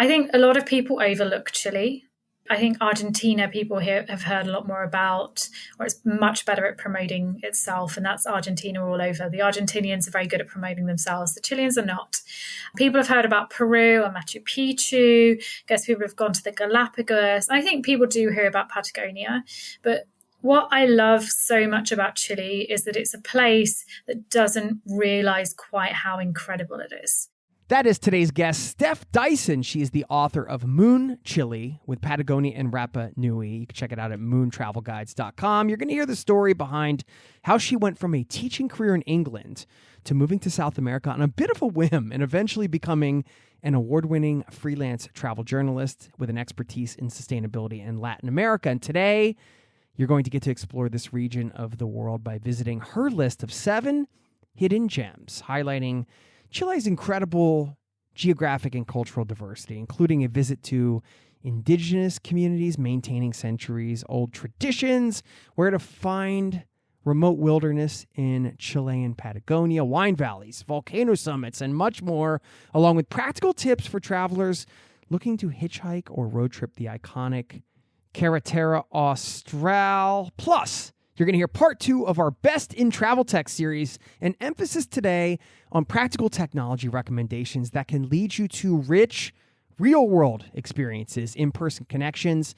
I think a lot of people overlook Chile. I think Argentina people here have heard a lot more about, or it's much better at promoting itself, and that's Argentina all over. The Argentinians are very good at promoting themselves. The Chileans are not. People have heard about Peru and Machu Picchu. I guess people have gone to the Galapagos. I think people do hear about Patagonia, but what I love so much about Chile is that it's a place that doesn't realize quite how incredible it is. That is today's guest, Steph Dyson. She is the author of Moon Chile with Patagonia and Rapa Nui. You can check it out at moontravelguides.com. You're going to hear the story behind how she went from a teaching career in England to moving to South America on a bit of a whim and eventually becoming an award-winning freelance travel journalist with an expertise in sustainability in Latin America. And today, you're going to get to explore this region of the world by visiting her list of 7 hidden gems, highlighting Chile's incredible geographic and cultural diversity, including a visit to indigenous communities maintaining centuries-old traditions, where to find remote wilderness in Chilean Patagonia, wine valleys, volcano summits, and much more, along with practical tips for travelers looking to hitchhike or road trip the iconic Carretera Austral. Plus, you're going to hear part 2 of our Best in Travel Tech series, an emphasis today on practical technology recommendations that can lead you to rich, real-world experiences, in-person connections,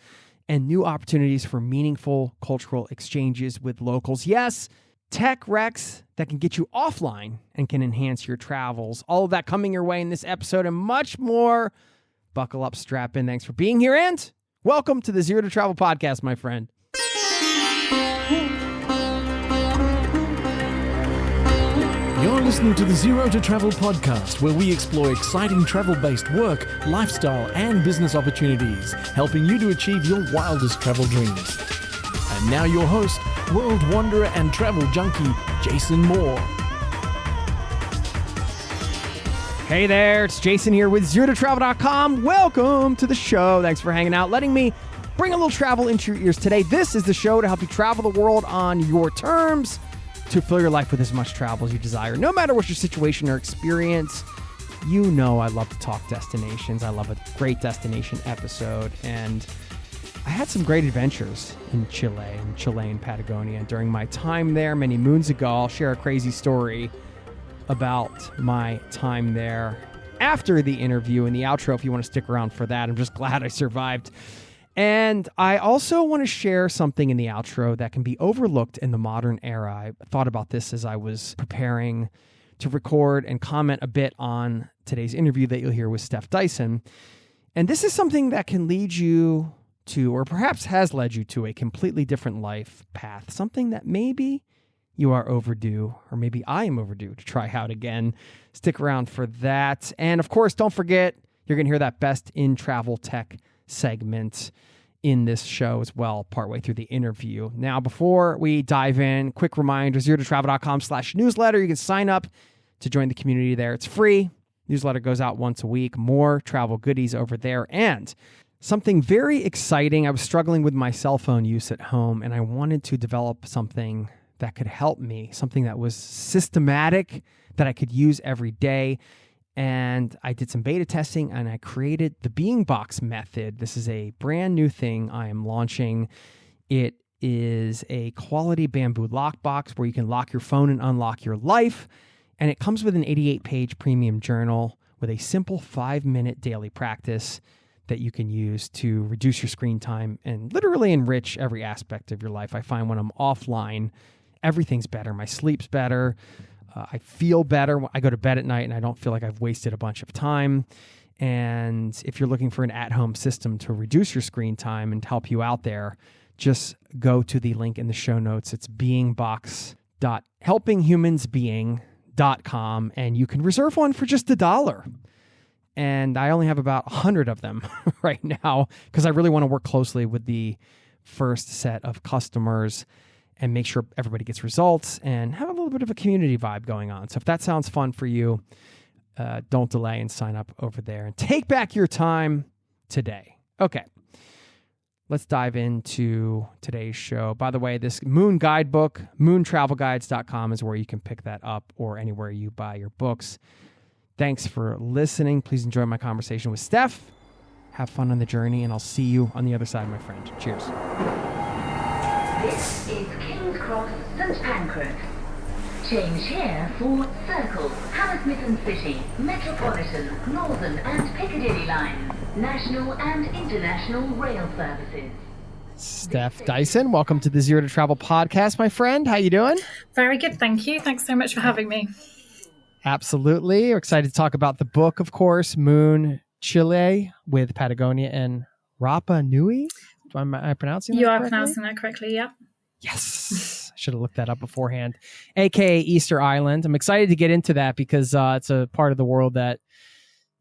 and new opportunities for meaningful cultural exchanges with locals. Yes, tech recs that can get you offline and can enhance your travels. All of that coming your way in this episode and much more. Buckle up, strap in. Thanks for being here, and welcome to the Zero to Travel podcast, my friend. You're listening to the Zero to Travel podcast, where we explore exciting travel-based work, lifestyle, and business opportunities, helping you to achieve your wildest travel dreams. And now your host, world wanderer and travel junkie, Jason Moore. Hey there, it's Jason here with ZeroToTravel.com. Welcome to the show. Thanks for hanging out, letting me bring a little travel into your ears today. This is the show to help you travel the world on your terms, to fill your life with as much travel as you desire. No matter what your situation or experience, you know I love to talk destinations. I love a great destination episode, and I had some great adventures in Chile and Chilean Patagonia during my time there many moons ago. I'll share a crazy story about my time there after the interview and the outro if you want to stick around for that. I'm just glad I survived. And I also want to share something in the outro that can be overlooked in the modern era. I thought about this as I was preparing to record and comment a bit on today's interview that you'll hear with Steph Dyson. And this is something that can lead you to, or perhaps has led you to, a completely different life path, something that maybe you are overdue, or maybe I am overdue to try out again. Stick around for that. And of course, don't forget, you're going to hear that Best in Travel Tech segment in this show as well, partway through the interview. Now, before we dive in, quick reminder, zerototravel.com/newsletter. You can sign up to join the community there. It's free. Newsletter goes out once a week. More travel goodies over there. And something very exciting. I was struggling with my cell phone use at home, and I wanted to develop something that could help me, something that was systematic, that I could use every day. And I did some beta testing, and I created the Being Box method. This is a brand new thing I am launching. It is a quality bamboo lockbox where you can lock your phone and unlock your life. And it comes with an 88-page premium journal with a simple 5-minute daily practice that you can use to reduce your screen time and literally enrich every aspect of your life. I find when I'm offline, everything's better. My sleep's better. I feel better. I go to bed at night and I don't feel like I've wasted a bunch of time. And if you're looking for an at-home system to reduce your screen time and help you out there, just go to the link in the show notes. It's beingbox.helpinghumansbeing.com, and you can reserve one for just $1. And I only have about 100 of them right now because I really want to work closely with the first set of customers and make sure everybody gets results and have a little bit of a community vibe going on. So if that sounds fun for you, don't delay and sign up over there and take back your time today. Okay, let's dive into today's show. By the way, this Moon guidebook, moontravelguides.com, is where you can pick that up, or anywhere you buy your books. Thanks for listening. Please enjoy my conversation with Steph. Have fun on the journey, and I'll see you on the other side, my friend. Cheers. This is King's Cross, St Pancras. Change here for Circle, Hammersmith City, Metropolitan, Northern and Piccadilly lines, national and international rail services. Steph Dyson, welcome to the Zero to Travel podcast, my friend. How you doing? Very good, thank you. Thanks so much for having me. Absolutely. We're excited to talk about the book, of course, Moon, Chile, with Patagonia and Rapa Nui. Am I pronouncing that You are correctly? pronouncing that correctly, yeah. Yes. I should have looked that up beforehand. AKA Easter Island. I'm excited to get into that because it's a part of the world that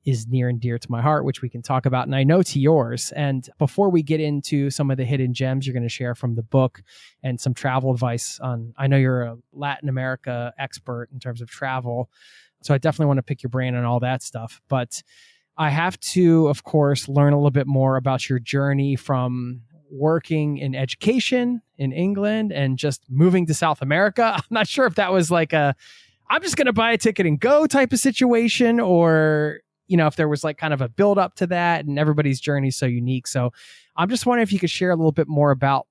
is near and dear to my heart, which we can talk about, and I know to yours. And before we get into some of the hidden gems you're going to share from the book and some travel advice on, I know you're a Latin America expert in terms of travel, so I definitely want to pick your brain on all that stuff. But I have to, of course, learn a little bit more about your journey from working in education in England and just moving to South America. I'm not sure if that was like I'm just going to buy a ticket and go type of situation, or, you know, if there was like kind of a build up to that, and everybody's journey is so unique. So I'm just wondering if you could share a little bit more about,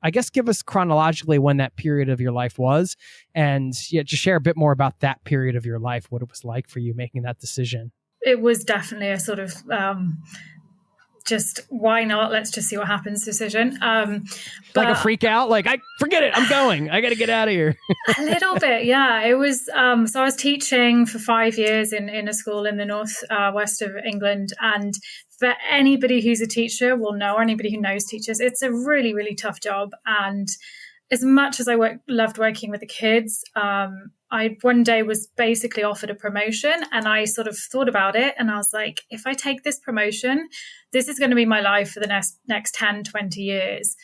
I guess, give us chronologically when that period of your life was, and just share a bit more about that period of your life, what it was like for you making that decision. It was definitely a sort of just why not? Let's just see what happens decision. Like a freak out, like, I forget it, I'm going, I got to get out of here. A little bit, yeah. It was, so I was teaching for 5 years in a school in the north west of England. And for anybody who's a teacher will know, or anybody who knows teachers, it's a really, really tough job. And as much as I loved working with the kids, I one day was basically offered a promotion, and I sort of thought about it, and I was like, if I take this promotion, this is going to be my life for the next 10, 20 years.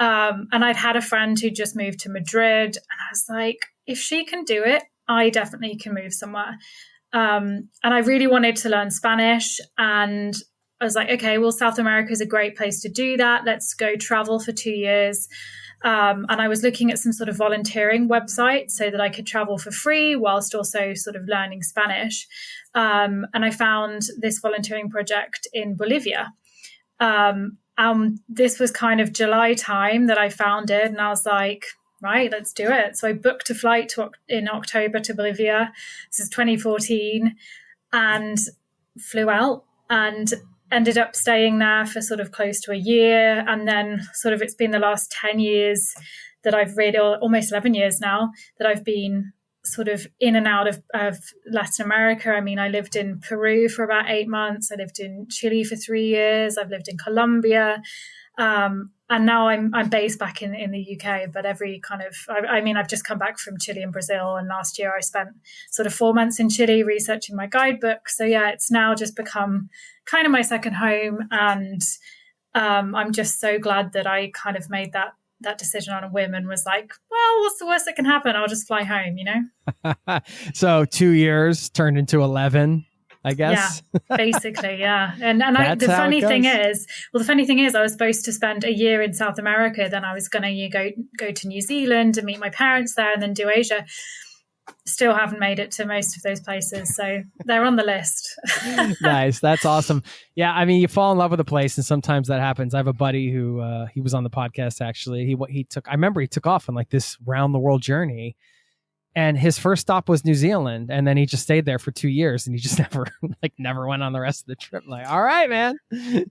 And I'd had a friend who just moved to Madrid, and I was like, if she can do it, I definitely can move somewhere. And I really wanted to learn Spanish, and I was like, okay, well, South America is a great place to do that. Let's go travel for 2 years. And I was looking at some sort of volunteering website so that I could travel for free whilst also sort of learning Spanish. And I found this volunteering project in Bolivia. This was kind of July time that I found it, and I was like, right, let's do it. So I booked a flight in October to Bolivia. This is 2014, and flew out and ended up staying there for sort of close to a year. And then sort of it's been the last 10 years that I've really, or almost 11 years now, that I've been sort of in and out of Latin America. I mean, I lived in Peru for about 8 months. I lived in Chile for 3 years. I've lived in Colombia. And now I'm based back in the UK, but I've just come back from Chile and Brazil. And last year I spent sort of 4 months in Chile researching my guidebook. So yeah, it's now just become kind of my second home. And I'm just so glad that I kind of made that decision on a whim and was like, well, what's the worst that can happen? I'll just fly home, you know? So 2 years turned into 11. I guess. Yeah, basically, yeah. And the funny thing is, I was supposed to spend a year in South America. Then I was going to go to New Zealand and meet my parents there, and then do Asia. Still haven't made it to most of those places, so they're on the list. Nice, that's awesome. Yeah, I mean, you fall in love with a place, and sometimes that happens. I have a buddy who he was on the podcast actually. I remember he took off on like this round the world journey. And his first stop was New Zealand, and then he just stayed there for 2 years, and he just never went on the rest of the trip. Like, all right, man.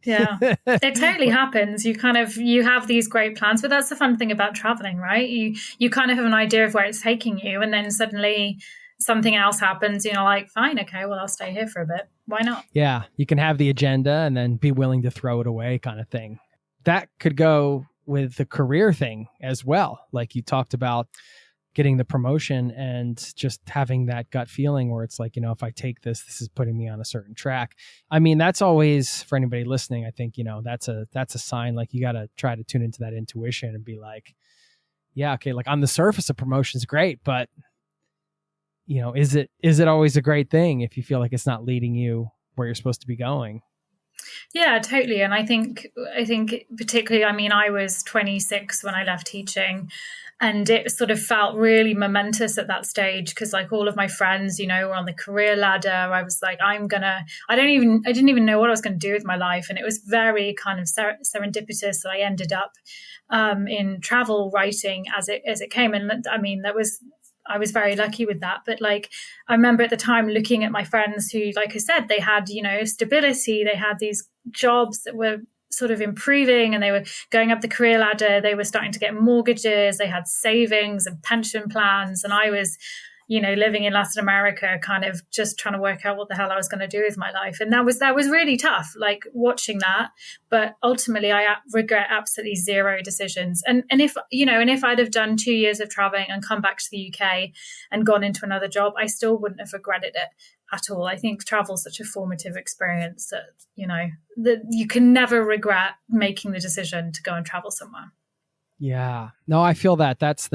Yeah, it totally happens. You have these great plans, but that's the fun thing about traveling, right? You kind of have an idea of where it's taking you, and then suddenly something else happens. You know, like, fine, okay, well, I'll stay here for a bit. Why not? Yeah, you can have the agenda and then be willing to throw it away, kind of thing. That could go with the career thing as well, like you talked about. Getting the promotion and just having that gut feeling where it's like, you know, if I take this is putting me on a certain track. I mean, that's always, for anybody listening, I think, you know, that's a sign. Like, you got to try to tune into that intuition and be like, yeah, okay, like on the surface, a promotion's great, but you know, is it always a great thing if you feel like it's not leading you where you're supposed to be going? Yeah, totally. And I think particularly, I mean, I was 26 when I left teaching, and it sort of felt really momentous at that stage because like all of my friends, were on the career ladder. I was like, I didn't even know what I was going to do with my life. And it was very kind of serendipitous that I ended up in travel writing as it came. And I mean, I was very lucky with that. But like, I remember at the time looking at my friends who, like I said, they had, stability. They had these jobs that were sort of improving and they were going up the career ladder. They were starting to get mortgages. They had savings and pension plans. And I was, living in Latin America, kind of just trying to work out what the hell I was going to do with my life. And that was really tough, like watching that. But ultimately, I regret absolutely zero decisions. And if I'd have done 2 years of traveling and come back to the UK and gone into another job, I still wouldn't have regretted it at all. I think travel is such a formative experience that, that you can never regret making the decision to go and travel somewhere. Yeah, no, I feel that that's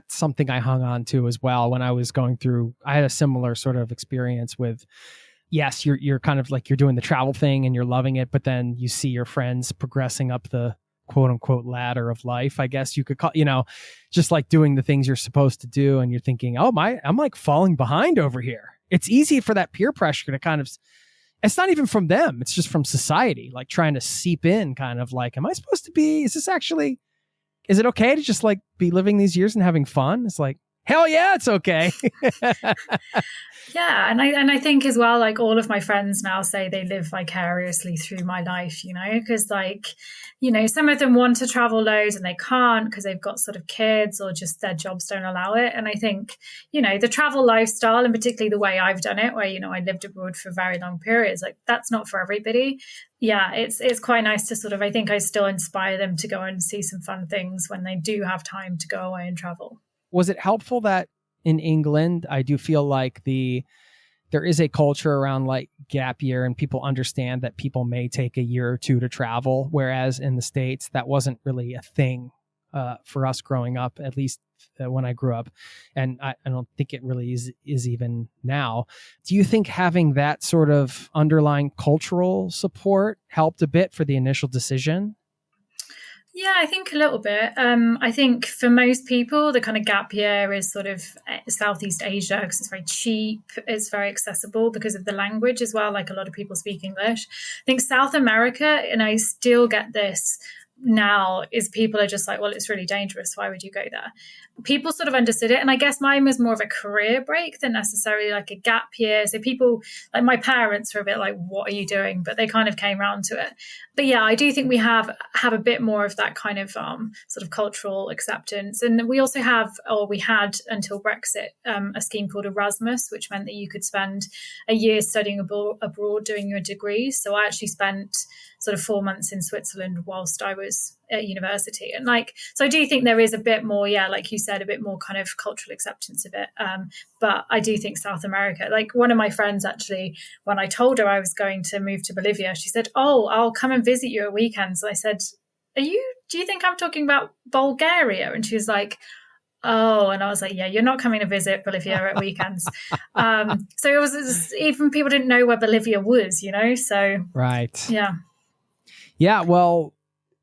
something I hung on to as well when I was going through. I had a similar sort of experience with, yes, you're kind of like you're doing the travel thing and you're loving it, but then you see your friends progressing up the quote unquote ladder of life, I guess you could call, just like doing the things you're supposed to do. And you're thinking, oh I'm like falling behind over here. It's easy for that peer pressure to kind of, it's not even from them. It's just from society, like trying to seep in kind of like, am I supposed to be, is it okay to just like be living these years and having fun? It's like, hell yeah, it's okay. Yeah. And I think as well, like all of my friends now say they live vicariously through my life, because like, some of them want to travel loads and they can't because they've got sort of kids or just their jobs don't allow it. And I think, the travel lifestyle and particularly the way I've done it, where, I lived abroad for very long periods, like that's not for everybody. Yeah, it's quite nice to sort of, I think I still inspire them to go and see some fun things when they do have time to go away and travel. Was it helpful that in England, I do feel like there is a culture around like gap year and people understand that people may take a year or two to travel. Whereas in the States, that wasn't really a thing for us growing up, at least when I grew up. And I don't think it really is even now. Do you think having that sort of underlying cultural support helped a bit for the initial decision? Yeah, I think a little bit. I think for most people, the kind of gap year is sort of Southeast Asia because it's very cheap. It's very accessible because of the language as well. Like a lot of people speak English. I think South America, and I still get this now, is people are just like, well, it's really dangerous. Why would you go there? People sort of understood it. And I guess mine was more of a career break than necessarily like a gap year. So people, like my parents were a bit like, what are you doing? But they kind of came around to it. But yeah, I do think we have a bit more of that kind of sort of cultural acceptance. And we also we had until Brexit, a scheme called Erasmus, which meant that you could spend a year studying abroad doing your degree. So I actually spent sort of 4 months in Switzerland whilst I was at university. And so I do think there is a bit more, yeah, like you said, a bit more kind of cultural acceptance of it. But I do think South America, like one of my friends actually, when I told her I was going to move to Bolivia, she said, oh, I'll come and visit you at weekends. And I said, do you think I'm talking about Bulgaria? And she was like, oh, and I was like, yeah, you're not coming to visit Bolivia at weekends. So it was even people didn't know where Bolivia was, so. Right. Yeah. Yeah. Well,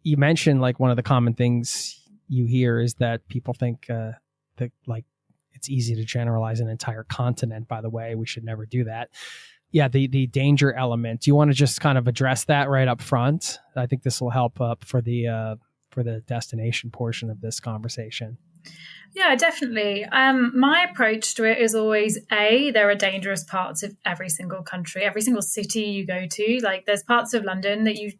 you mentioned like one of the common things you hear is that people think that like it's easy to generalize an entire continent, by the way. We should never do that. Yeah, the danger element. Do you want to just kind of address that right up front? I think this will help up for the destination portion of this conversation. Yeah, definitely. My approach to it is always there are dangerous parts of every single country, every single city you go to. Like there's parts of London that you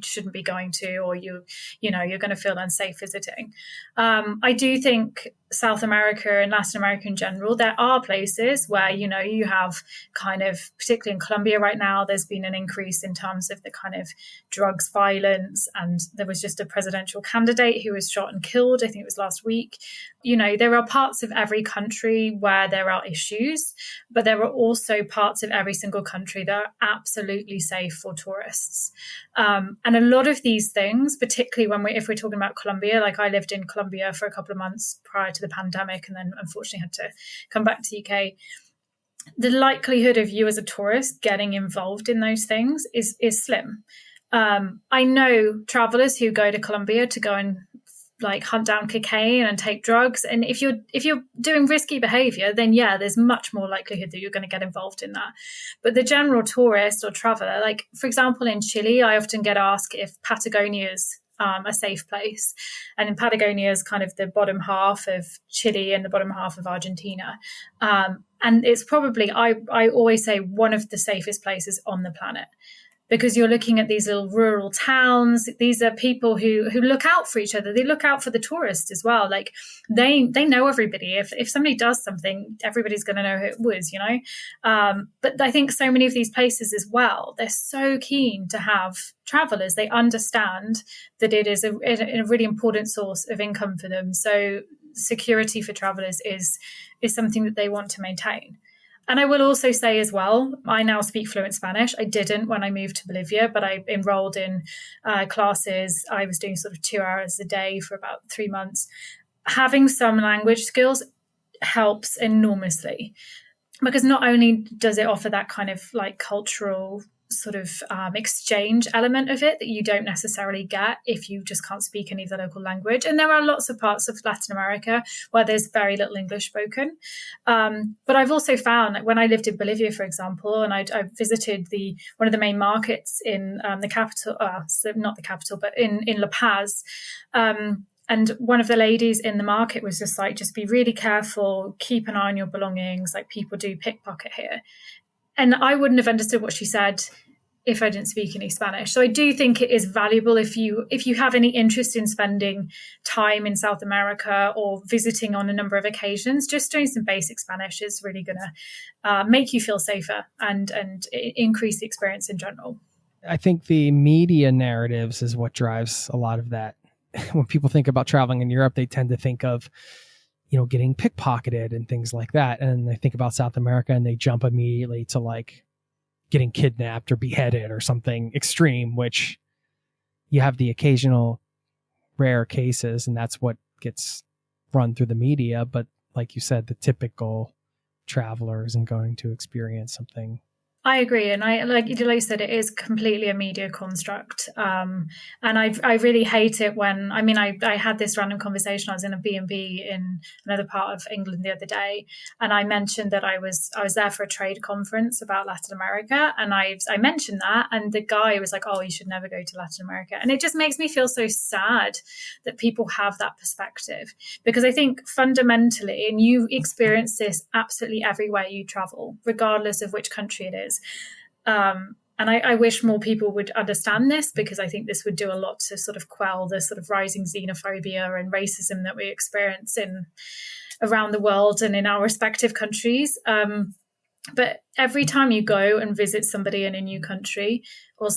shouldn't be going to, or you're going to feel unsafe visiting. I do think South America and Latin America in general, there are places where, you have kind of, particularly in Colombia right now, there's been an increase in terms of the kind of drugs violence. And there was just a presidential candidate who was shot and killed. I think it was last week. There are parts of every country where there are issues, but there are also parts of every single country that are absolutely safe for tourists. And a lot of these things, particularly if we're talking about Colombia, like I lived in Colombia for a couple of months prior to the pandemic and then unfortunately had to come back to the UK. The likelihood of you as a tourist getting involved in those things is slim. I know travelers who go to Colombia to go and like hunt down cocaine and take drugs. And if you're doing risky behavior, then yeah, there's much more likelihood that you're going to get involved in that. But the general tourist or traveler, like for example, in Chile, I often get asked if Patagonia is a safe place. And in Patagonia is kind of the bottom half of Chile and the bottom half of Argentina. And it's probably, I always say, one of the safest places on the planet. Because you're looking at these little rural towns. These are people who look out for each other. They look out for the tourists as well. Like they know everybody. If somebody does something, everybody's going to know who it was, But I think so many of these places as well, they're so keen to have travelers. They understand that it is a really important source of income for them. So security for travelers is something that they want to maintain. And I will also say as well, I now speak fluent Spanish. I didn't when I moved to Bolivia, but I enrolled in classes. I was doing sort of 2 hours a day for about 3 months. Having some language skills helps enormously, because not only does it offer that kind of like cultural sort of exchange element of it that you don't necessarily get if you just can't speak any of the local language. And there are lots of parts of Latin America where there's very little English spoken. But I've also found that when I lived in Bolivia, for example, and I visited one of the main markets in the capital, so not the capital, but in La Paz. And one of the ladies in the market was just like, just be really careful, keep an eye on your belongings, like people do pickpocket here. And I wouldn't have understood what she said if I didn't speak any Spanish. So I do think it is valuable if you have any interest in spending time in South America or visiting on a number of occasions, just doing some basic Spanish is really going to make you feel safer and increase the experience in general. I think the media narratives is what drives a lot of that. When people think about traveling in Europe, they tend to think of getting pickpocketed and things like that. And they think about South America and they jump immediately to like getting kidnapped or beheaded or something extreme, which you have the occasional rare cases, and that's what gets run through the media. But like you said, the typical traveler isn't going to experience something. I agree. And I like you said, it is completely a media construct. And I really hate it when, I had this random conversation. I was in a B&B in another part of England the other day. And I mentioned that I was there for a trade conference about Latin America. And I mentioned that. And the guy was like, oh, you should never go to Latin America. And it just makes me feel so sad that people have that perspective. Because I think fundamentally, and you experience this absolutely everywhere you travel, regardless of which country it is. And I wish more people would understand this, because I think this would do a lot to sort of quell the sort of rising xenophobia and racism that we experience around the world and in our respective countries. But every time you go and visit somebody in a new country or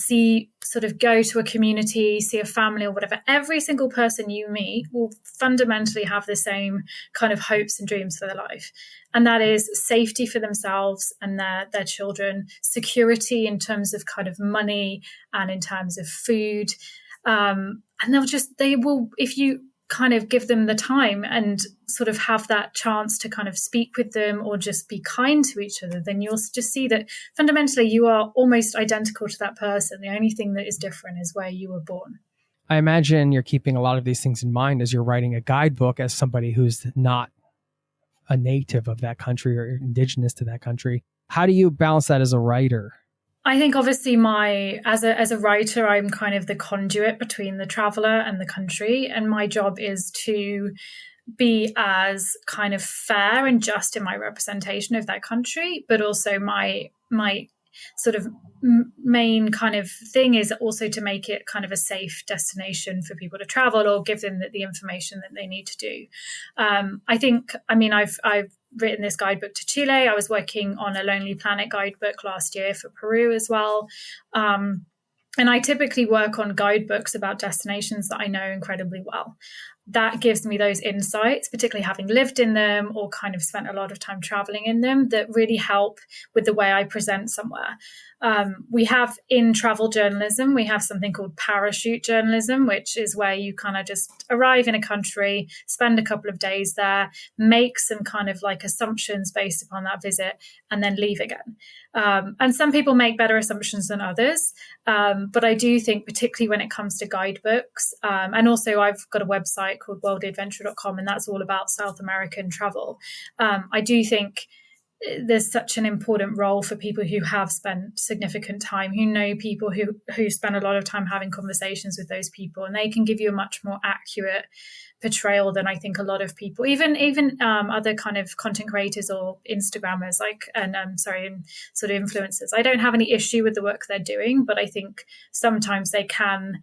go to a community, see a family or whatever, every single person you meet will fundamentally have the same kind of hopes and dreams for their life. And that is safety for themselves and their children, security in terms of kind of money and in terms of food. And they will, if you kind of give them the time and sort of have that chance to kind of speak with them or just be kind to each other, then you'll just see that fundamentally you are almost identical to that person. The only thing that is different is where you were born. I imagine you're keeping a lot of these things in mind as you're writing a guidebook as somebody who's not a native of that country or indigenous to that country. How do you balance that as a writer? I think obviously as a writer, I'm kind of the conduit between the traveler and the country. And my job is to be as kind of fair and just in my representation of that country. But also my sort of main kind of thing is also to make it kind of a safe destination for people to travel or give them the information that they need to do. I've written this guidebook to Chile. I was working on a Lonely Planet guidebook last year for Peru as well. And I typically work on guidebooks about destinations that I know incredibly well. that gives me those insights, particularly having lived in them or kind of spent a lot of time traveling in them, that really help with the way I present somewhere. We have in travel journalism, we have something called parachute journalism, which is where you kind of just arrive in a country, spend a couple of days there, make some kind of like assumptions based upon that visit, and then leave again. And some people make better assumptions than others. But I do think, particularly when it comes to guidebooks, and also I've got a website called worldlyadventure.com, and that's all about South American travel. I do think there's such an important role for people who have spent significant time, who know people who spend a lot of time having conversations with those people, and they can give you a much more accurate portrayal than I think a lot of people, even other kind of content creators or Instagrammers, and sort of influencers. I don't have any issue with the work they're doing, but I think sometimes they can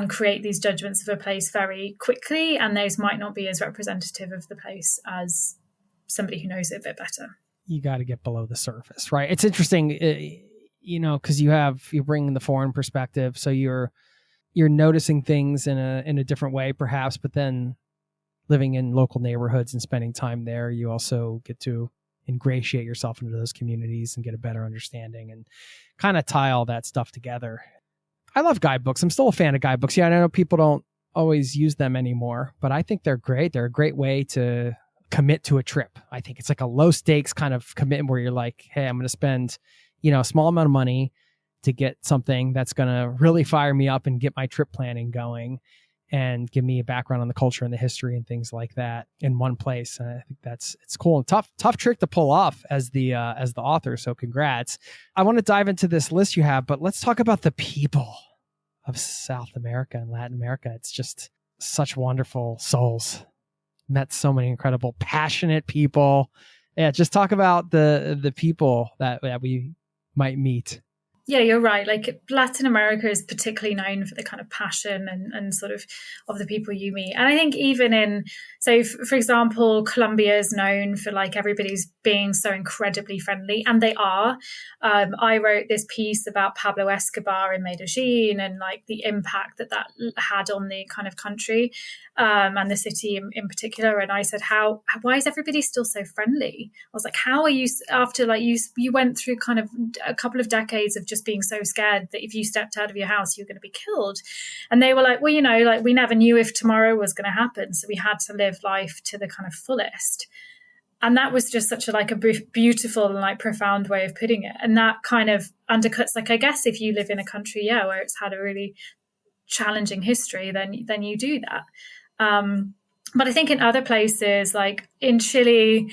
create these judgments of a place very quickly, and those might not be as representative of the place as somebody who knows it a bit better. You got to get below the surface, right? It's interesting, because you're bringing the foreign perspective, so you're noticing things in a different way, perhaps. But then, living in local neighborhoods and spending time there, you also get to ingratiate yourself into those communities and get a better understanding and kind of tie all that stuff together. I love guidebooks. I'm still a fan of guidebooks. Yeah, I know people don't always use them anymore, but I think they're great. They're a great way to commit to a trip. I think it's like a low stakes kind of commitment where you're like, hey, I'm going to spend, a small amount of money to get something that's going to really fire me up and get my trip planning going and give me a background on the culture and the history and things like that in one place. And I think it's cool and tough trick to pull off as the author. So congrats. I want to dive into this list you have, but let's talk about the people of South America and Latin America. It's just such wonderful souls. Met so many incredible, passionate people. Yeah, just talk about the people that we might meet. Yeah, you're right. Like Latin America is particularly known for the kind of passion and sort of the people you meet. And I think even for example, Colombia is known for like everybody's being so incredibly friendly, and they are. I wrote this piece about Pablo Escobar in Medellin and like the impact that had on the kind of country and the city in particular. And I said, why is everybody still so friendly? I was like, how are you after like you went through kind of a couple of decades of just being so scared that if you stepped out of your house, you're going to be killed. And they were like, well, like we never knew if tomorrow was going to happen. So we had to live life to the kind of fullest. And that was just such a beautiful and like profound way of putting it. And that kind of undercuts, like, I guess if you live in a country, where it's had a really challenging history, then you do that. But I think in other places, like in Chile,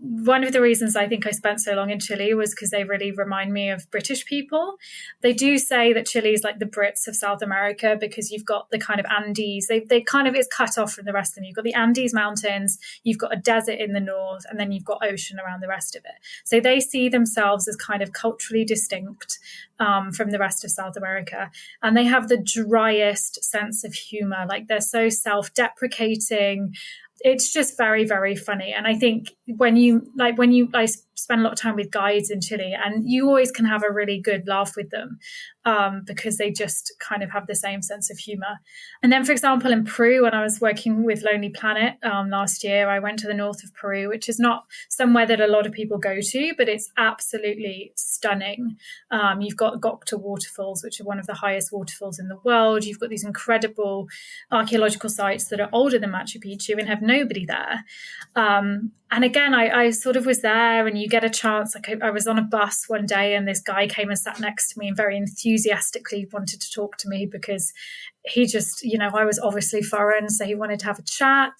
one of the reasons I think I spent so long in Chile was because they really remind me of British people. They do say that Chile is like the Brits of South America because you've got the kind of Andes. They kind of is cut off from the rest of them. You've got the Andes mountains, you've got a desert in the north, and then you've got ocean around the rest of it. So they see themselves as kind of culturally distinct from the rest of South America. And they have the driest sense of humor. Like they're so self-deprecating. It's just very, very funny. And I think I spend a lot of time with guides in Chile, and you always can have a really good laugh with them because they just kind of have the same sense of humor. And then, for example, in Peru, when I was working with Lonely Planet last year, I went to the north of Peru, which is not somewhere that a lot of people go to, but it's absolutely stunning. You've got Gocta waterfalls, which are one of the highest waterfalls in the world. You've got these incredible archaeological sites that are older than Machu Picchu and have nobody there. And again, I sort of was there, and you get a chance. Like I was on a bus one day, and this guy came and sat next to me and very enthusiastically wanted to talk to me because he just, I was obviously foreign, so he wanted to have a chat.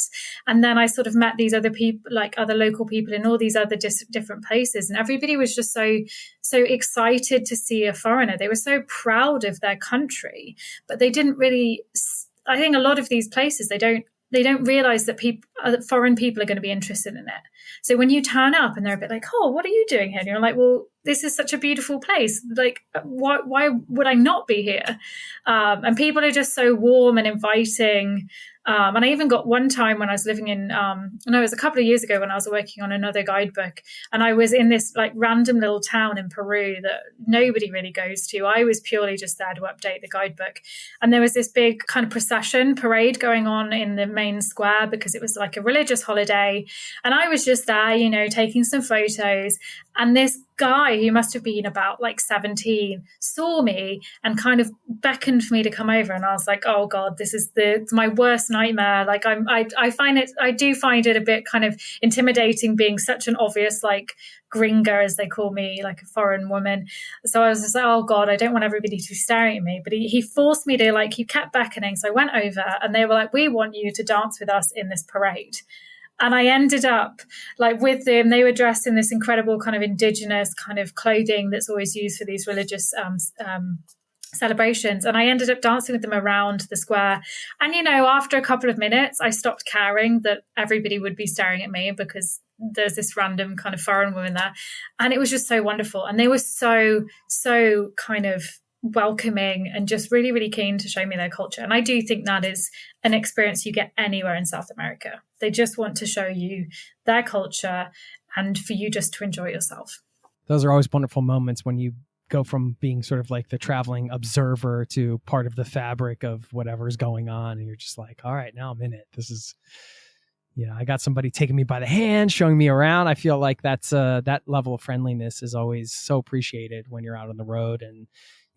And then I sort of met these other people, like other local people in all these other different places, and everybody was just so excited to see a foreigner. They were so proud of their country, but they didn't really. I think a lot of these places they don't realize that foreign people are going to be interested in it. So when you turn up and they're a bit like, oh, what are you doing here? And you're like, well, this is such a beautiful place. Like, why would I not be here? And people are just so warm and inviting. And I even got one time when I was living in, no, it was a couple of years ago when I was working on another guidebook, and I was in this like random little town in Peru that nobody really goes to. I was purely just there to update the guidebook. And there was this big kind of procession parade going on in the main square because it was like a religious holiday. And I was just there, you know, taking some photos. And this guy, who must have been about like 17, saw me and kind of beckoned for me to come over. And I was like, oh God, this is my worst nightmare. Like I do find it a bit kind of intimidating being such an obvious like gringa, as they call me, like a foreign woman. So I was just like, oh God, I don't want everybody to be staring at me. But he forced me to, like, he kept beckoning. So I went over and they were like, we want you to dance with us in this parade. And I ended up like with them. They were dressed in this incredible kind of indigenous kind of clothing that's always used for these religious celebrations. And I ended up dancing with them around the square. And, you know, after a couple of minutes, I stopped caring that everybody would be staring at me because there's this random kind of foreign woman there. And it was just so wonderful. And they were so kind of welcoming and just really, really keen to show me their culture. And I do think that is an experience you get anywhere in South America. They just want to show you their culture and for you just to enjoy yourself. Those are always wonderful moments when you go from being sort of like the traveling observer to part of the fabric of whatever's going on. And you're just like, all right, now I'm in it. This is, you know, I got somebody taking me by the hand, showing me around. I feel like that's that level of friendliness is always so appreciated when you're out on the road and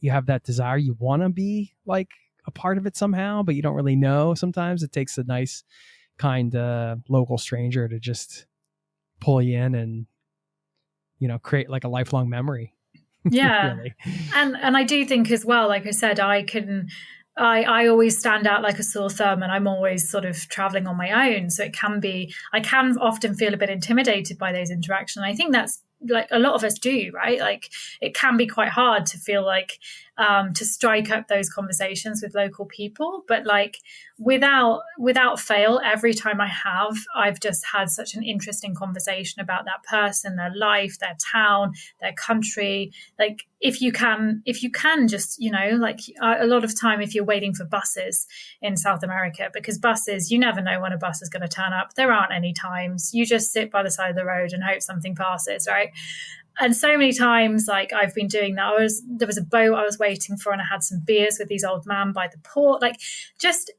you have that desire. You want to be like a part of it somehow, but you don't really know. Sometimes it takes a nice kind local stranger to just pull you in and, you know, create like a lifelong memory. Yeah. Really. And I do think as well, like I said, I always stand out like a sore thumb and I'm always sort of traveling on my own. So I can often feel a bit intimidated by those interactions. I think that's like a lot of us do, right? Like it can be quite hard to feel like to strike up those conversations with local people, but like without fail, every time I've just had such an interesting conversation about that person, their life, their town, their country. Like if you can just, you know, like a lot of time if you're waiting for buses in South America, because buses, you never know when a bus is going to turn up. There aren't any times. You just sit by the side of the road and hope something passes, right? And so many times, like I've been doing that. There was a boat I was waiting for, and I had some beers with these old men by the port. Like, just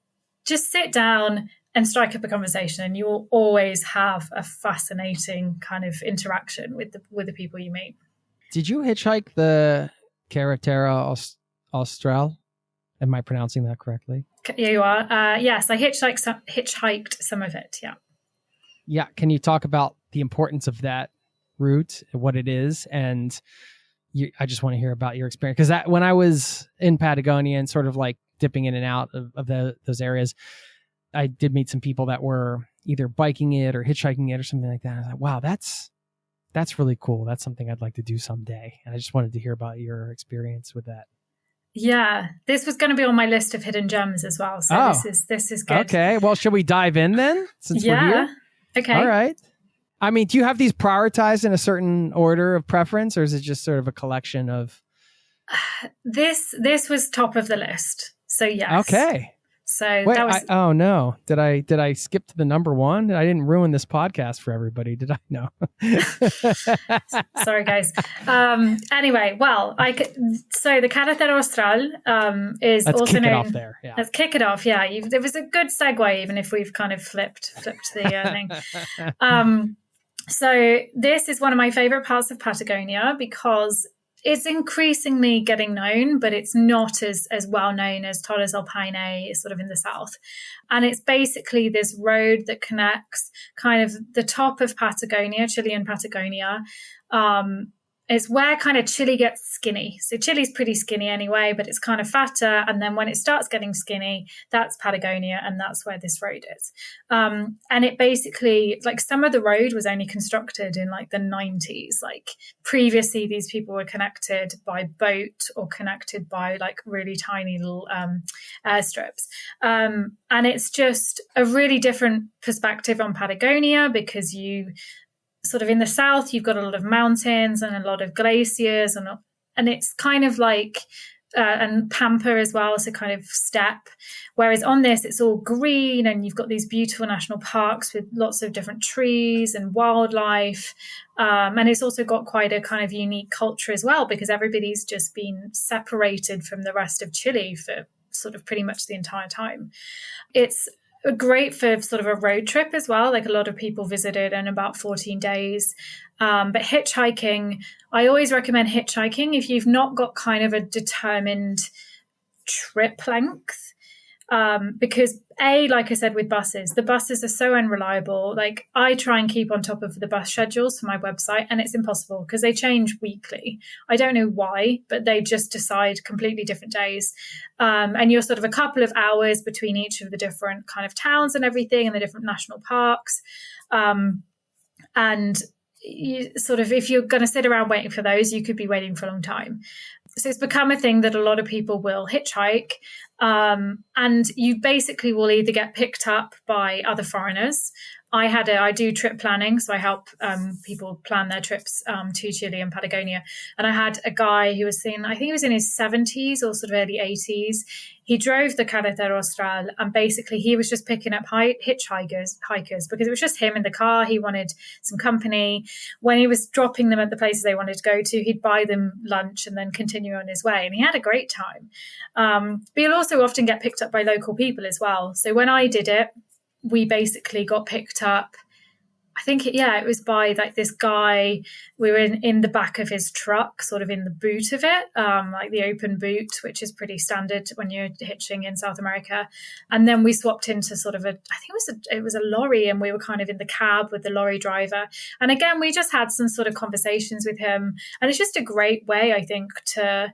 sit down and strike up a conversation, and you will always have a fascinating kind of interaction with the people you meet. Did you hitchhike the Carretera Austral? Am I pronouncing that correctly? Yeah, you are. Yes, I hitchhiked some of it. Yeah. Yeah. Can you talk about the importance of that route, what it is, and I just want to hear about your experience, because when I was in Patagonia and sort of like dipping in and out of those areas, I did meet some people that were either biking it or hitchhiking it or something like that. I was like, wow, that's really cool. That's something I'd like to do someday. And I just wanted to hear about your experience with that. Yeah, this was going to be on my list of hidden gems as well. So this is good. Okay, well, should we dive in then? Since we're here? Okay. All right. I mean, do you have these prioritized in a certain order of preference, or is it just sort of a collection of? This was top of the list. So yes. Okay. So wait, that was. Oh no! Did I skip to the number one? I didn't ruin this podcast for everybody, did I? No. Sorry, guys. Anyway, well, so the Carretera Austral is Let's also kick known. It off there. Yeah. Let's kick it off. Yeah, there was a good segue, even if we've kind of flipped the thing. So this is one of my favorite parts of Patagonia because it's increasingly getting known, but it's not as well known as Torres del Paine, sort of in the south. And it's basically this road that connects kind of the top of Patagonia, Chilean Patagonia. It's where kind of Chile gets skinny. So Chile's pretty skinny anyway, but it's kind of fatter. And then when it starts getting skinny, that's Patagonia, and that's where this road is. And it basically, like, some of the road was only constructed in like the 90s. Like previously, these people were connected by boat or connected by like really tiny little airstrips. And it's just a really different perspective on Patagonia because sort of in the south, you've got a lot of mountains and a lot of glaciers, and it's kind of like and pampa as well, so kind of steppe. Whereas on this, it's all green, and you've got these beautiful national parks with lots of different trees and wildlife. And it's also got quite a kind of unique culture as well, because everybody's just been separated from the rest of Chile for sort of pretty much the entire time. It's great for sort of a road trip as well. Like, a lot of people visited in about 14 days. But hitchhiking, I always recommend hitchhiking if you've not got kind of a determined trip length. Because like I said, with buses, the buses are so unreliable. Like, I try and keep on top of the bus schedules for my website, and it's impossible because they change weekly. I don't know why, but they just decide completely different days. And you're sort of a couple of hours between each of the different kind of towns and everything, and the different national parks. And you sort of, if you're going to sit around waiting for those, you could be waiting for a long time. So it's become a thing that a lot of people will hitchhike. And you basically will either get picked up by other foreigners. I do trip planning, so I help people plan their trips to Chile and Patagonia. And I had a guy who was I think he was in his 70s or sort of early 80s. He drove the Carretera Austral, and basically he was just picking up hikers because it was just him in the car. He wanted some company. When he was dropping them at the places they wanted to go to, he'd buy them lunch and then continue on his way. And he had a great time. But you'll also often get picked up by local people as well. So when I did it, we basically got picked up. I think, it was by like this guy. We were in the back of his truck, sort of in the boot of it, like the open boot, which is pretty standard when you're hitching in South America. And then we swapped into sort of it was a lorry, and we were kind of in the cab with the lorry driver. And again, we just had some sort of conversations with him. And it's just a great way, I think, to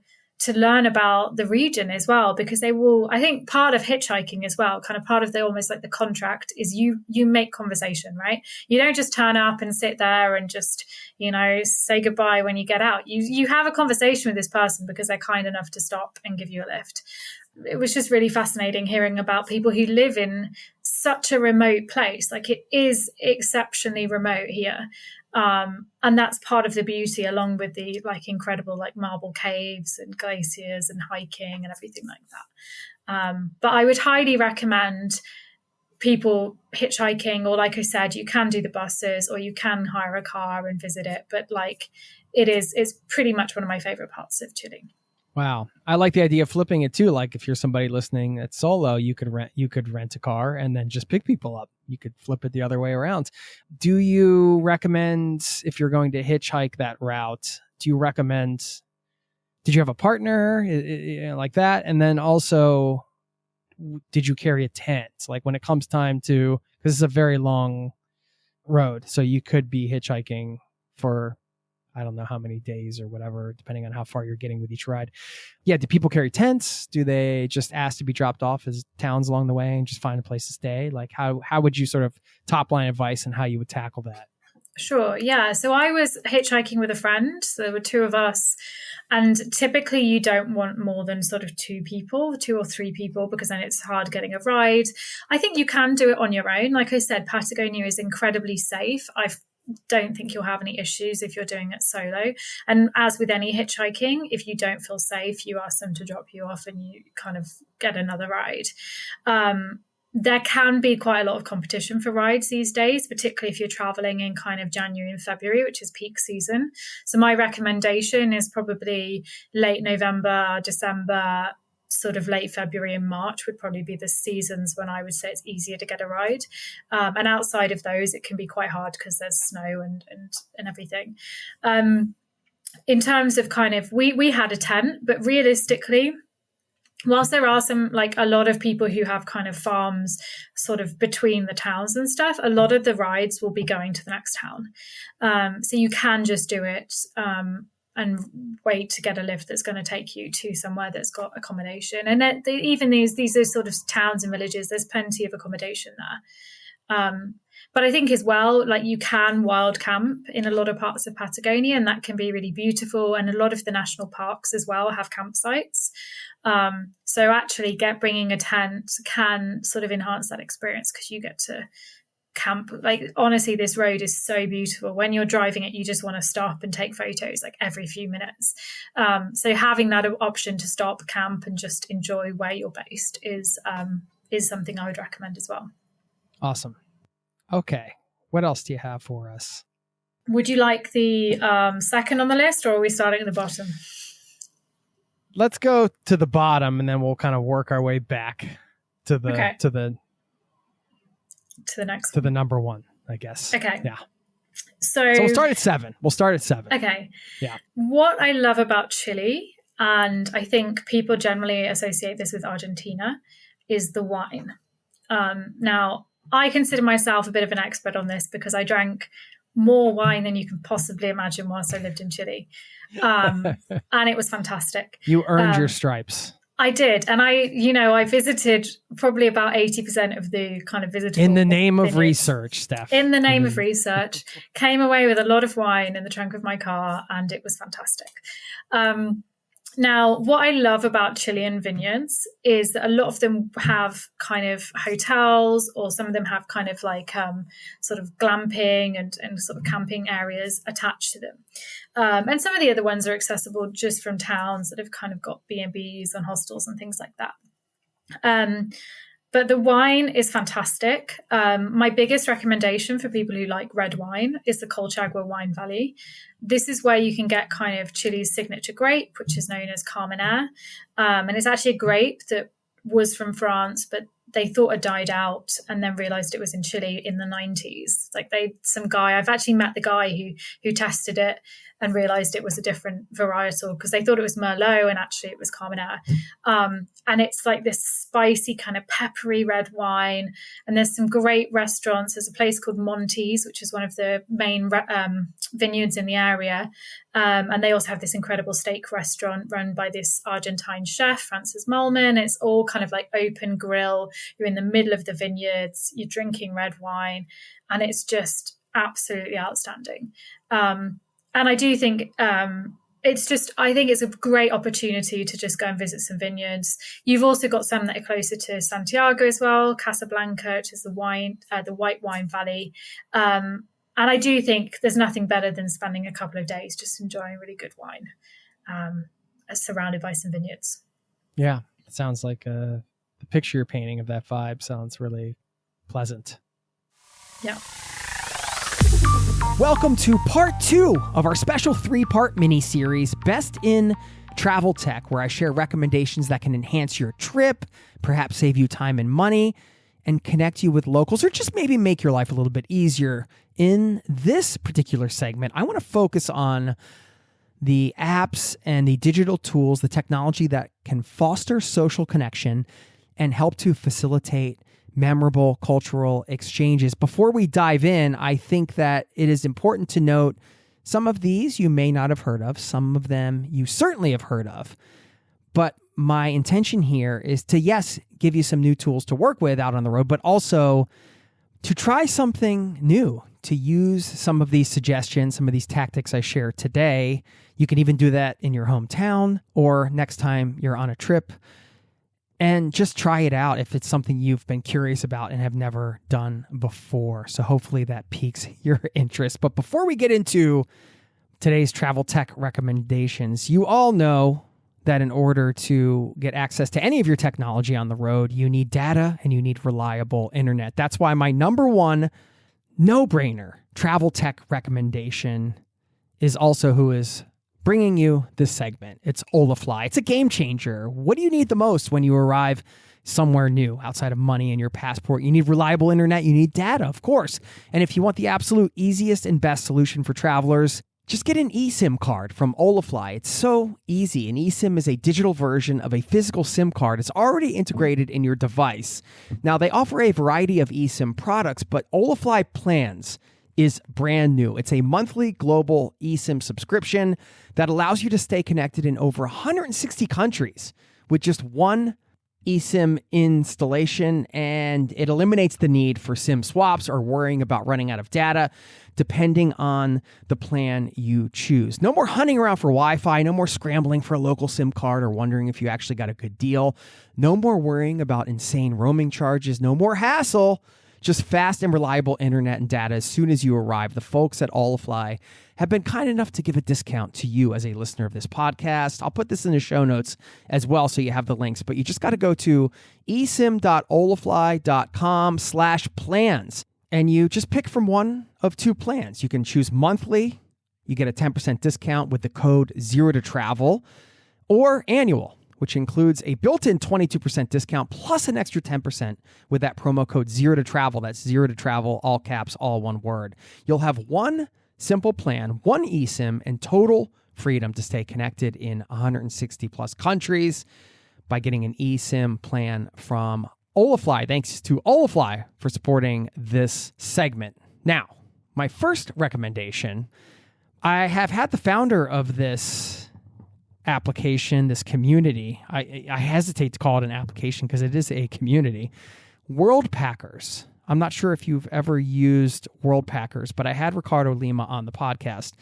learn about the region as well, because I think part of hitchhiking as well, kind of part of the almost like the contract, is you make conversation, right? You don't just turn up and sit there and just, say goodbye when you get out. You have a conversation with this person because they're kind enough to stop and give you a lift. It was just really fascinating hearing about people who live in such a remote place. Like, it is exceptionally remote here. And that's part of the beauty, along with the like incredible like marble caves and glaciers and hiking and everything like that. But I would highly recommend people hitchhiking, or like I said, you can do the buses or you can hire a car and visit it. But like, it's pretty much one of my favorite parts of Chile. Wow. I like the idea of flipping it too. Like, if you're somebody listening that's solo, you could rent a car and then just pick people up. You could flip it the other way around. Do you recommend, if you're going to hitchhike that route, did you have a partner like that? And then also, did you carry a tent? Like, when it comes time to, because it's a very long road, so you could be hitchhiking for, I don't know how many days or whatever, depending on how far you're getting with each ride. Yeah. Do people carry tents? Do they just ask to be dropped off as towns along the way and just find a place to stay? Like, how would you sort of top line advice and how you would tackle that? Sure. Yeah. So I was hitchhiking with a friend. So there were two of us. And typically you don't want more than sort of two or three people, because then it's hard getting a ride. I think you can do it on your own. Like I said, Patagonia is incredibly safe. I don't think you'll have any issues if you're doing it solo. And as with any hitchhiking, if you don't feel safe, you ask them to drop you off and you kind of get another ride. There can be quite a lot of competition for rides these days, particularly if you're traveling in kind of January and February, which is peak season. So my recommendation is probably late November, December, sort of late February and March would probably be the seasons when I would say it's easier to get a ride. And outside of those, it can be quite hard because there's snow and everything. In terms of kind of, we had a tent, but realistically, whilst there are some, like a lot of people who have kind of farms sort of between the towns and stuff, a lot of the rides will be going to the next town. So you can just do it and wait to get a lift that's going to take you to somewhere that's got accommodation. And even these are sort of towns and villages, there's plenty of accommodation there. But I think as well, like you can wild camp in a lot of parts of Patagonia, and that can be really beautiful. And a lot of the national parks as well have campsites. So actually bringing a tent can sort of enhance that experience, because you get to camp. Like, honestly, this road is so beautiful. When you're driving it, you just want to stop and take photos like every few minutes. So having that option to stop, camp, and just enjoy where you're based is something I would recommend as well. Awesome. Okay. What else do you have for us? Would you like the second on the list, or are we starting at the bottom? Let's go to the bottom, and then we'll kind of work our way back to the next to the number one, I guess. Okay. Yeah. So we'll start at 7. Okay. Yeah. What I love about Chile, and I think people generally associate this with Argentina, is the wine. Now, I consider myself a bit of an expert on this because I drank more wine than you can possibly imagine whilst I lived in Chile. And it was fantastic. You earned your stripes. I did. And I visited probably about 80% of the kind of visitable in the name vineyards. Of research, Steph. In the name of research. Came away with a lot of wine in the trunk of my car, and it was fantastic. Now, what I love about Chilean vineyards is that a lot of them have kind of hotels, or some of them have kind of like sort of glamping and sort of camping areas attached to them. And some of the other ones are accessible just from towns that have kind of got B&Bs and hostels and things like that. But the wine is fantastic. My biggest recommendation for people who like red wine is the Colchagua Wine Valley. This is where you can get kind of Chile's signature grape, which is known as Carmenere. And it's actually a grape that was from France, but they thought it died out and then realized it was in Chile in the 90s. Like I've actually met the guy who tested it and realized it was a different varietal because they thought it was Merlot and actually it was Carmenere. And it's like this spicy kind of peppery red wine. And there's some great restaurants. There's a place called Monty's, which is one of the main vineyards in the area. And they also have this incredible steak restaurant run by this Argentine chef, Francis Mullman. It's all kind of like open grill. You're in the middle of the vineyards. You're drinking red wine. And it's just absolutely outstanding. And I do think I think it's a great opportunity to just go and visit some vineyards. You've also got some that are closer to Santiago as well, Casablanca, which is the white wine valley. And I do think there's nothing better than spending a couple of days just enjoying really good wine, surrounded by some vineyards. Yeah, it sounds like the picture you're painting of that vibe sounds really pleasant. Yeah. Welcome to part 2 of our special 3-part mini-series, Best in Travel Tech, where I share recommendations that can enhance your trip, perhaps save you time and money, and connect you with locals, or just maybe make your life a little bit easier. In this particular segment, I want to focus on the apps and the digital tools, the technology that can foster social connection and help to facilitate memorable cultural exchanges. Before we dive in, I think that it is important to note some of these you may not have heard of, some of them you certainly have heard of. But my intention here is to, yes, give you some new tools to work with out on the road, but also to try something new, to use some of these suggestions, some of these tactics I share today. You can even do that in your hometown or next time you're on a trip. And just try it out if it's something you've been curious about and have never done before. So hopefully that piques your interest. But before we get into today's travel tech recommendations, you all know that in order to get access to any of your technology on the road, you need data and you need reliable internet. That's why my number one no-brainer travel tech recommendation is also who is bringing you this segment. It's Olafly. It's a game changer. What do you need the most when you arrive somewhere new outside of money and your passport? You need reliable internet. You need data, of course. And if you want the absolute easiest and best solution for travelers, just get an eSIM card from Olafly. It's so easy. An eSIM is a digital version of a physical SIM card. It's already integrated in your device. Now, they offer a variety of eSIM products, but Olafly Plans is brand new. It's a monthly global eSIM subscription that allows you to stay connected in over 160 countries with just one eSIM installation, and it eliminates the need for SIM swaps or worrying about running out of data, depending on the plan you choose. No more hunting around for Wi-Fi, no more scrambling for a local SIM card or wondering if you actually got a good deal, no more worrying about insane roaming charges, no more hassle. just fast and reliable internet and data as soon as you arrive. The folks at Olafly have been kind enough to give a discount to you as a listener of this podcast. I'll put this in the show notes as well so you have the links, but you just got to go to esim.olafly.com/plans and you just pick from one of two plans. You can choose monthly. You get a 10% discount with the code ZERO2TRAVEL, or annual, which includes a built-in 22% discount plus an extra 10% with that promo code ZERO2TRAVEL. That's ZERO2TRAVEL, all caps, all one word. You'll have one simple plan, one eSIM, and total freedom to stay connected in 160 plus countries by getting an eSIM plan from Olafly. Thanks to Olafly for supporting this segment. Now, my first recommendation, I have had the founder of this application, this community. I hesitate to call it an application because it is a community. Worldpackers. I'm not sure if you've ever used Worldpackers, but I had Ricardo Lima on the podcast,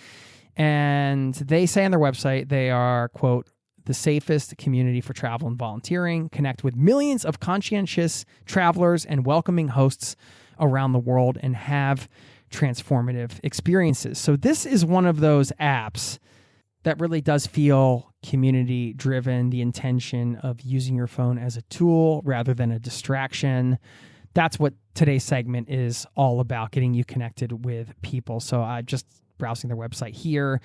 and they say on their website they are, quote, the safest community for travel and volunteering, connect with millions of conscientious travelers and welcoming hosts around the world, and have transformative experiences. So this is one of those apps that really does feel community driven, the intention of using your phone as a tool rather than a distraction. That's what today's segment is all about, getting you connected with people. So I'm just browsing their website here.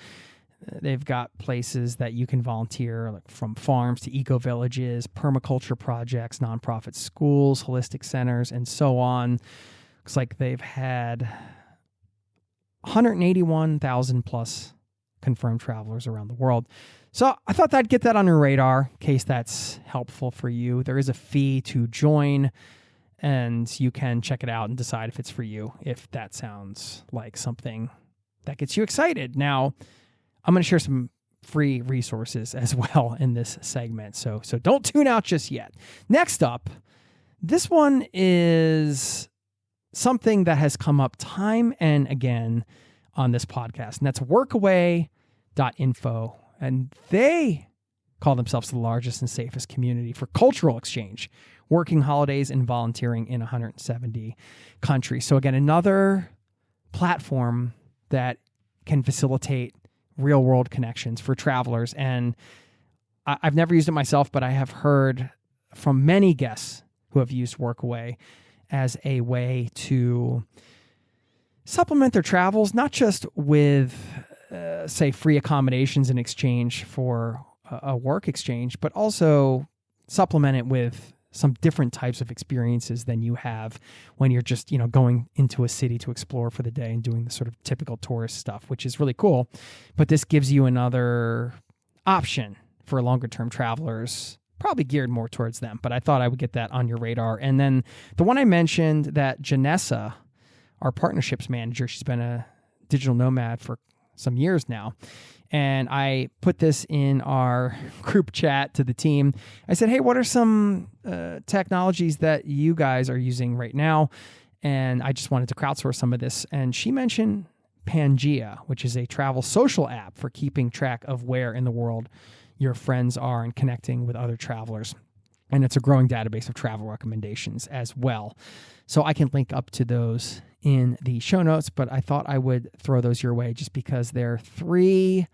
They've got places that you can volunteer, like from farms to eco-villages, permaculture projects, nonprofit schools, holistic centers, and so on. Looks like they've had 181,000 plus confirmed travelers around the world. So I thought I'd get that on your radar in case that's helpful for you. There is a fee to join, and you can check it out and decide if it's for you, if that sounds like something that gets you excited. Now, I'm going to share some free resources as well in this segment, so don't tune out just yet. Next up, this one is something that has come up time and again on this podcast, and that's workaway.info. And they call themselves the largest and safest community for cultural exchange, working holidays, and volunteering in 170 countries. So again, another platform that can facilitate real world connections for travelers. And I've never used it myself, but I have heard from many guests who have used Workaway as a way to supplement their travels, not just with, say, free accommodations in exchange for a work exchange, but also supplement it with some different types of experiences than you have when you're just, going into a city to explore for the day and doing the sort of typical tourist stuff, which is really cool. But this gives you another option for longer term travelers, probably geared more towards them. But I thought I would get that on your radar. And then the one I mentioned, that Janessa, our partnerships manager, she's been a digital nomad for some years now. And I put this in our group chat to the team. I said, hey, what are some technologies that you guys are using right now? And I just wanted to crowdsource some of this. And she mentioned Pangea, which is a travel social app for keeping track of where in the world your friends are and connecting with other travelers. And it's a growing database of travel recommendations as well. So I can link up to those in the show notes, but I thought I would throw those your way just because they're 3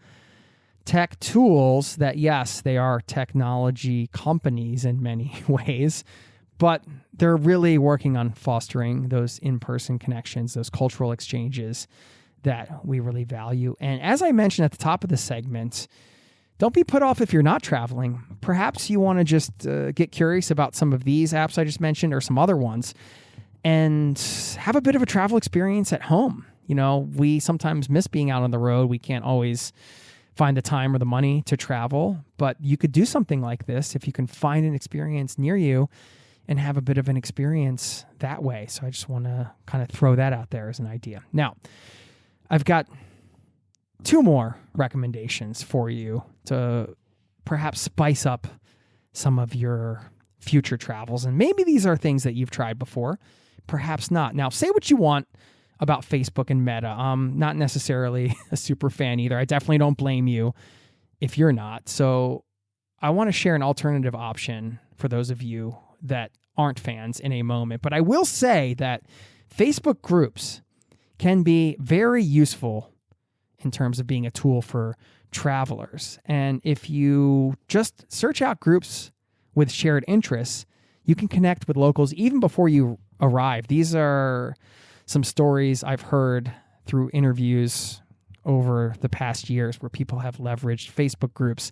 tech tools that, yes, they are technology companies in many ways, but they're really working on fostering those in-person connections, those cultural exchanges that we really value. And as I mentioned at the top of the segment, don't be put off if you're not traveling. Perhaps you want to just get curious about some of these apps I just mentioned or some other ones and have a bit of a travel experience at home. We sometimes miss being out on the road. We can't always find the time or the money to travel, but you could do something like this if you can find an experience near you and have a bit of an experience that way. So I just want to kind of throw that out there as an idea. Now, I've got 2 more recommendations for you to perhaps spice up some of your future travels. And maybe these are things that you've tried before, perhaps not. Now, say what you want about Facebook and Meta. I'm not necessarily a super fan either. I definitely don't blame you if you're not. So I want to share an alternative option for those of you that aren't fans in a moment. But I will say that Facebook groups can be very useful in terms of being a tool for travelers. And if you just search out groups with shared interests, you can connect with locals even before you arrive. These are some stories I've heard through interviews over the past years where people have leveraged Facebook groups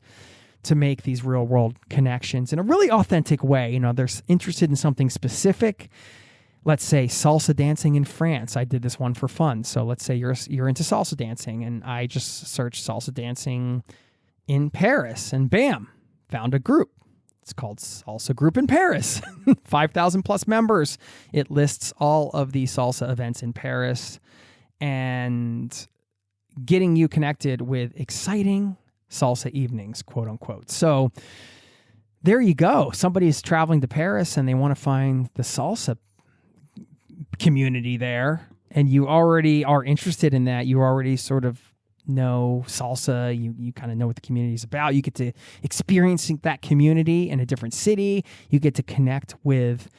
to make these real world connections in a really authentic way. You know, they're interested in something specific. Let's say salsa dancing in France. I did this one for fun. So let's say you're into salsa dancing, and I just searched salsa dancing in Paris, and bam, found a group. It's called Salsa Group in Paris. 5,000 plus members. It lists all of the salsa events in Paris and getting you connected with exciting salsa evenings, quote unquote. So there you go. Somebody's traveling to Paris and they want to find the salsa community there, and you already are interested in that. You already sort of know salsa. You kind of know what the community is about. You get to experience that community in a different city. You get to connect with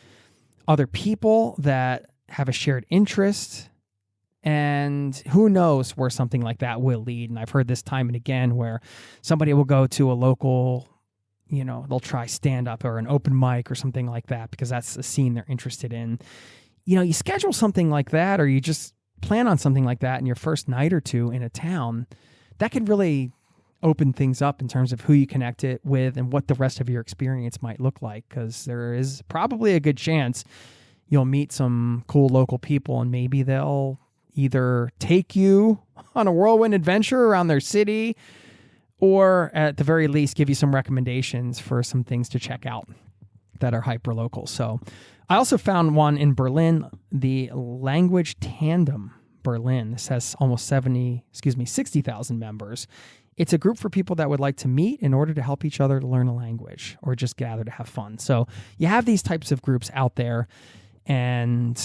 other people that have a shared interest. And who knows where something like that will lead. And I've heard this time and again where somebody will go to a local, you know, they'll try stand-up or an open mic or something like that because that's a scene they're interested in. You know, you schedule something like that, or you just plan on something like that in your first night or two in a town, that could really open things up in terms of who you connect it with and what the rest of your experience might look like, because there is probably a good chance you'll meet some cool local people and maybe they'll either take you on a whirlwind adventure around their city or at the very least give you some recommendations for some things to check out that are hyper local. So I also found one in Berlin, the Language Tandem Berlin. This has almost 60,000 members. It's a group for people that would like to meet in order to help each other to learn a language or just gather to have fun. So you have these types of groups out there, and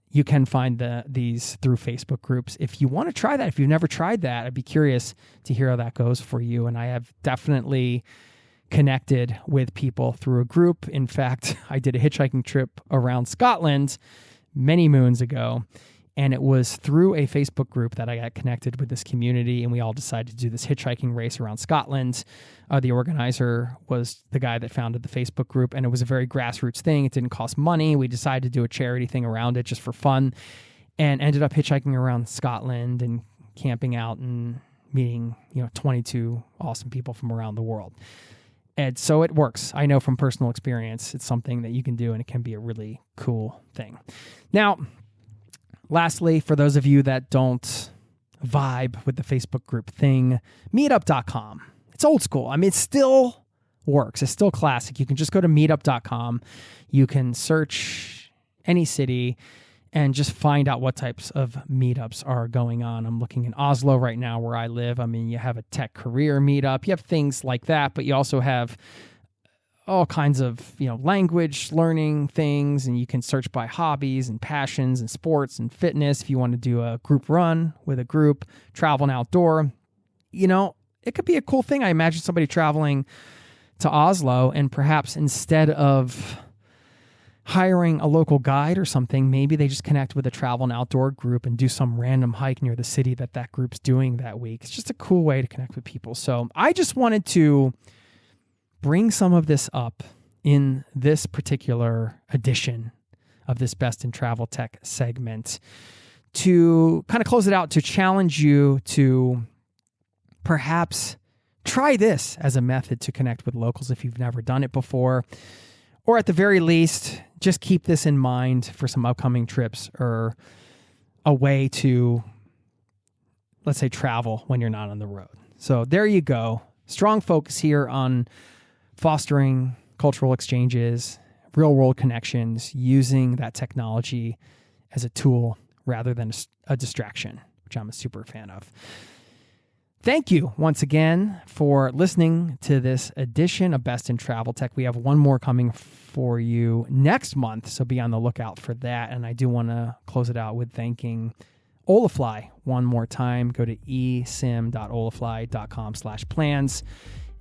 you can find these through Facebook groups. If you want to try that, if you've never tried that, I'd be curious to hear how that goes for you. And I have definitely connected with people through a group. In fact, I did a hitchhiking trip around Scotland many moons ago, and it was through a Facebook group that I got connected with this community, and we all decided to do this hitchhiking race around Scotland. The organizer was the guy that founded the Facebook group, and it was a very grassroots thing. It didn't cost money. We decided to do a charity thing around it just for fun, and ended up hitchhiking around Scotland and camping out and meeting, 22 awesome people from around the world. And so it works. I know from personal experience, it's something that you can do, and it can be a really cool thing. Now, lastly, for those of you that don't vibe with the Facebook group thing, meetup.com. It's old school. I mean, it still works. It's still classic. You can just go to meetup.com. You can search any city and just find out what types of meetups are going on. I'm looking in Oslo right now where I live. I mean, you have a tech career meetup. You have things like that, but you also have all kinds of, language learning things, and you can search by hobbies and passions and sports and fitness. If you want to do a group run with a group, travel and outdoor, it could be a cool thing. I imagine somebody traveling to Oslo, and perhaps instead of hiring a local guide or something, maybe they just connect with a travel and outdoor group and do some random hike near the city that group's doing that week. It's just a cool way to connect with people. So I just wanted to bring some of this up in this particular edition of this Best in Travel Tech segment to kind of close it out, to challenge you to perhaps try this as a method to connect with locals if you've never done it before. Or at the very least, just keep this in mind for some upcoming trips or a way to, let's say, travel when you're not on the road. So there you go. Strong focus here on fostering cultural exchanges, real-world connections, using that technology as a tool rather than a distraction, which I'm a super fan of. Thank you once again for listening to this edition of Best in Travel Tech. We have one more coming for you next month, so be on the lookout for that. And I do want to close it out with thanking Olafly one more time. Go to esim.olafly.com/plans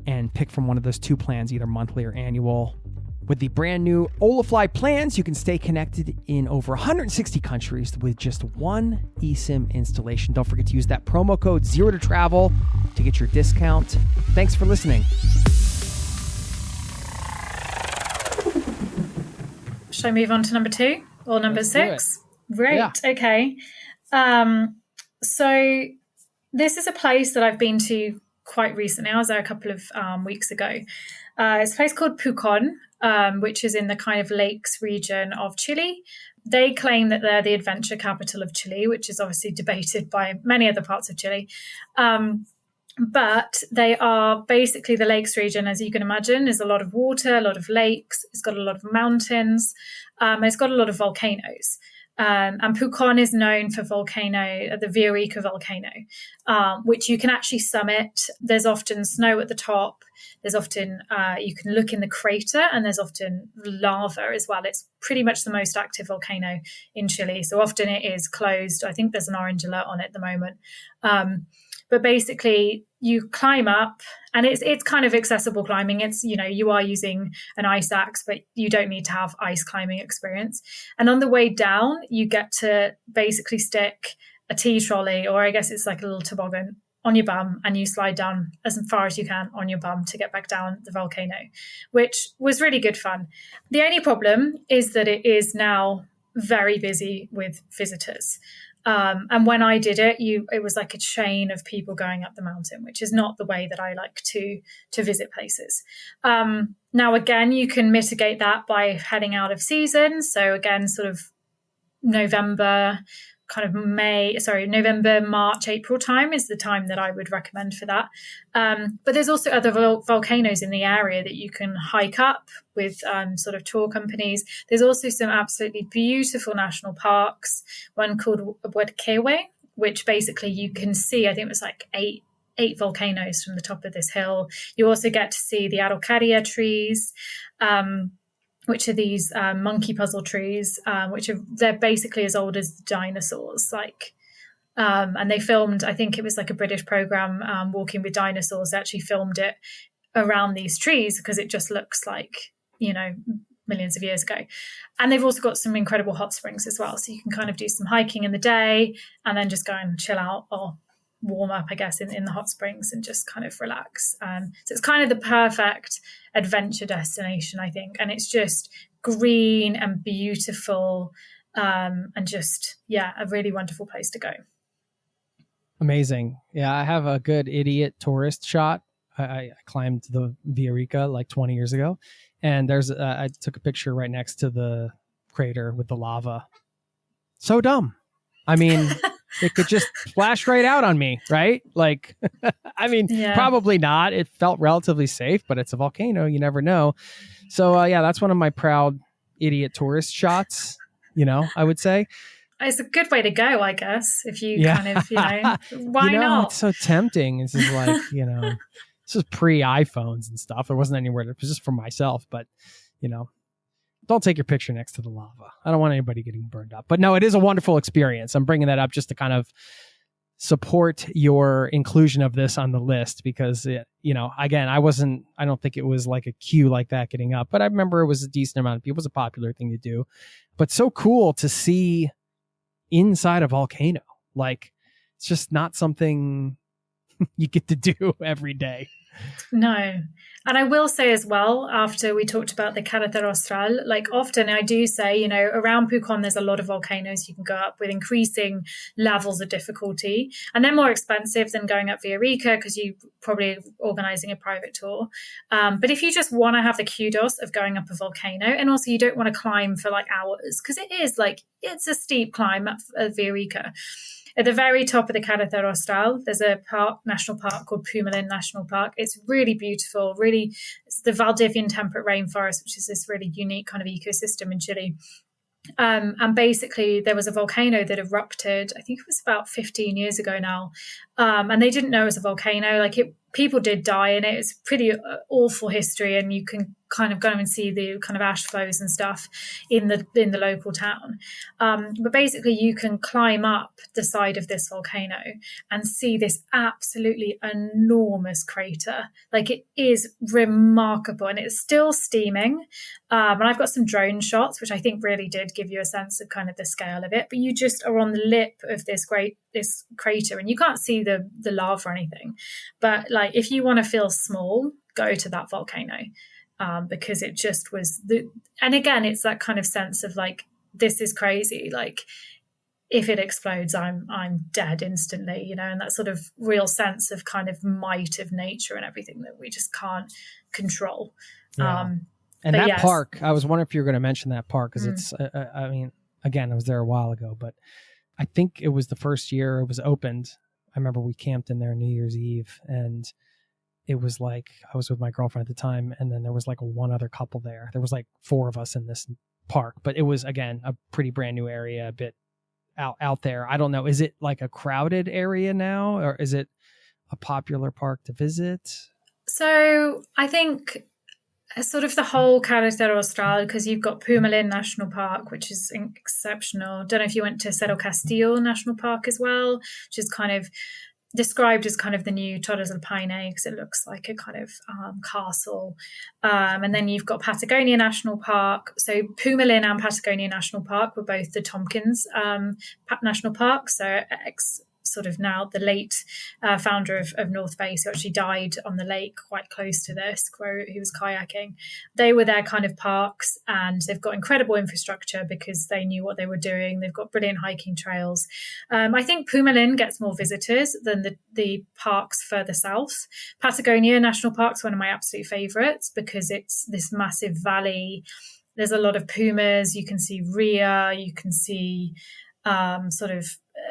and pick from one of those two plans, either monthly or annual, With the brand new Olafly plans, you can stay connected in over 160 countries with just one eSIM installation. Don't forget to use that promo code ZERO2TRAVEL to get your discount. Thanks for listening. Should I move on to number 2 or number Let's 6? Great. Yeah. Okay. So this is a place that I've been to quite recently. I was there a couple of weeks ago. It's a place called Pucón, which is in the kind of lakes region of Chile. They claim that they're the adventure capital of Chile, which is obviously debated by many other parts of Chile. But they are basically the lakes region, as you can imagine. There's a lot of water, a lot of lakes. It's got a lot of mountains. It's got a lot of volcanoes. And Pucón is known for the Villarrica volcano, which you can actually summit. There's often snow at the top. There's often, you can look in the crater, and there's often lava as well. It's pretty much the most active volcano in Chile. So often it is closed. I think there's an orange alert on it at the moment. But basically, you climb up, and it's kind of accessible climbing. It's, you are using an ice axe, but you don't need to have ice climbing experience. And on the way down, you get to basically stick a tea trolley, or I guess it's like a little toboggan, on your bum, and you slide down as far as you can on your bum to get back down the volcano, which was really good fun. The only problem is that it is now very busy with visitors. And when I did it, it was like a chain of people going up the mountain, which is not the way that I like to visit places. Now, again, you can mitigate that by heading out of season. So again, sort of November, March, April time is the time that I would recommend for that. But there's also other volcanoes in the area that you can hike up with sort of tour companies. There's also some absolutely beautiful national parks, one called Huadquehue, which basically you can see, I think it was like eight volcanoes from the top of this hill. You also get to see the Araucaria trees, which are these monkey puzzle trees, they're basically as old as dinosaurs. And they filmed, I think it was like a British program, Walking with Dinosaurs. They actually filmed it around these trees because it just looks like, millions of years ago. And they've also got some incredible hot springs as well. So you can kind of do some hiking in the day and then just go and chill out or warm up, I guess, in the hot springs and just kind of relax. So it's kind of the perfect adventure destination, I think. And it's just green and beautiful, and just, a really wonderful place to go. Amazing. Yeah, I have a good idiot tourist shot. I climbed the Villarrica like 20 years ago, and I took a picture right next to the crater with the lava. So dumb. I mean, it could just splash right out on me, right? Probably not. It felt relatively safe, but it's a volcano. You never know. So, that's one of my proud idiot tourist shots, I would say. It's a good way to go, I guess, if you kind of, why not? It's so tempting. This is like, this is pre-iPhones and stuff. There wasn't anywhere. It was just for myself, but, don't take your picture next to the lava. I don't want anybody getting burned up. But no, it is a wonderful experience. I'm bringing that up just to kind of support your inclusion of this on the list because, again, I don't think it was like a queue like that getting up, but I remember it was a decent amount of people. It was a popular thing to do. But so cool to see inside a volcano. Like, it's just not something you get to do every day. No. And I will say as well, after we talked about the Carretera Austral, often I do say, around Pucón, there's a lot of volcanoes you can go up with increasing levels of difficulty. And they're more expensive than going up Villarrica because you're probably organizing a private tour. But if you just want to have the kudos of going up a volcano, and also you don't want to climb for hours, because it is it's a steep climb up Villarrica. At the very top of the Carretera Austral, there's a national park called Pumalin National Park. It's really beautiful. It's the Valdivian temperate rainforest, which is this really unique kind of ecosystem in Chile. And basically, there was a volcano that erupted, I think it was about 15 years ago now, And they didn't know it was a volcano. People did die in it. It's pretty awful history, and you can kind of go and see the kind of ash flows and stuff in the local town. But basically, you can climb up the side of this volcano and see this absolutely enormous crater. It is remarkable, and it's still steaming. And I've got some drone shots, which I think really did give you a sense of kind of the scale of it. But you just are on the lip of this crater, and you can't see the lava or anything. But if you want to feel small, go to that volcano, because it just was and again, it's that kind of sense of this is crazy. If it explodes, I'm dead instantly, and that sort of real sense of kind of might of nature and everything that we just can't control. Yeah. And that park, I was wondering if you were going to mention that park, because it's, again, I was there a while ago, but I think it was the first year it was opened. I remember we camped in there New Year's Eve, and it was I was with my girlfriend at the time, and then there was one other couple there. There was 4 of us in this park, but it was, again, a pretty brand new area, a bit out there. I don't know. Is it a crowded area now, or is it a popular park to visit? So I think sort of the whole Carretera Austral, because you've got Pumalin National Park, which is exceptional. Don't know if you went to Cerro Castillo National Park as well, which is kind of described as kind of the new Torres del Paine, because it looks like a kind of castle. And then you've got Patagonia National Park. So Pumalin and Patagonia National Park were both the Tompkins National Park. So sort of now the late founder of North Face, who actually died on the lake quite close to this, where he was kayaking. They were their kind of parks, and they've got incredible infrastructure because they knew what they were doing. They've got brilliant hiking trails. I think Pumalin gets more visitors than the parks further south. Patagonia National Park's one of my absolute favorites because it's this massive valley. There's a lot of pumas. You can see rhea. You can see sort of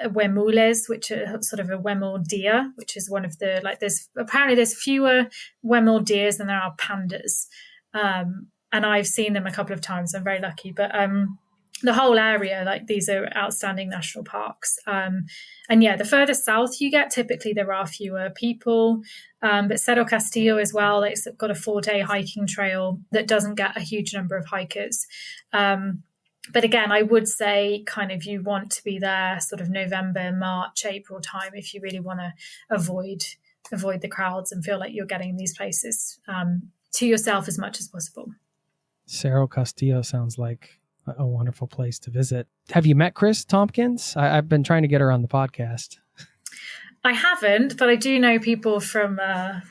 huemules, which are sort of a huemul deer, which is one of the there's fewer huemul deers than there are pandas, and I've seen them a couple of times. I'm very lucky, but the whole area, these are outstanding national parks. And yeah, the further south you get, typically there are fewer people. But Cerro Castillo as well, it's got a 4-day hiking trail that doesn't get a huge number of hikers. But again, I would say kind of you want to be there sort of November, March, April time if you really want to avoid the crowds and feel like you're getting these places to yourself as much as possible. Cerro Castillo sounds like a wonderful place to visit. Have you met Chris Tompkins? I've been trying to get her on the podcast. I haven't, but I do know people from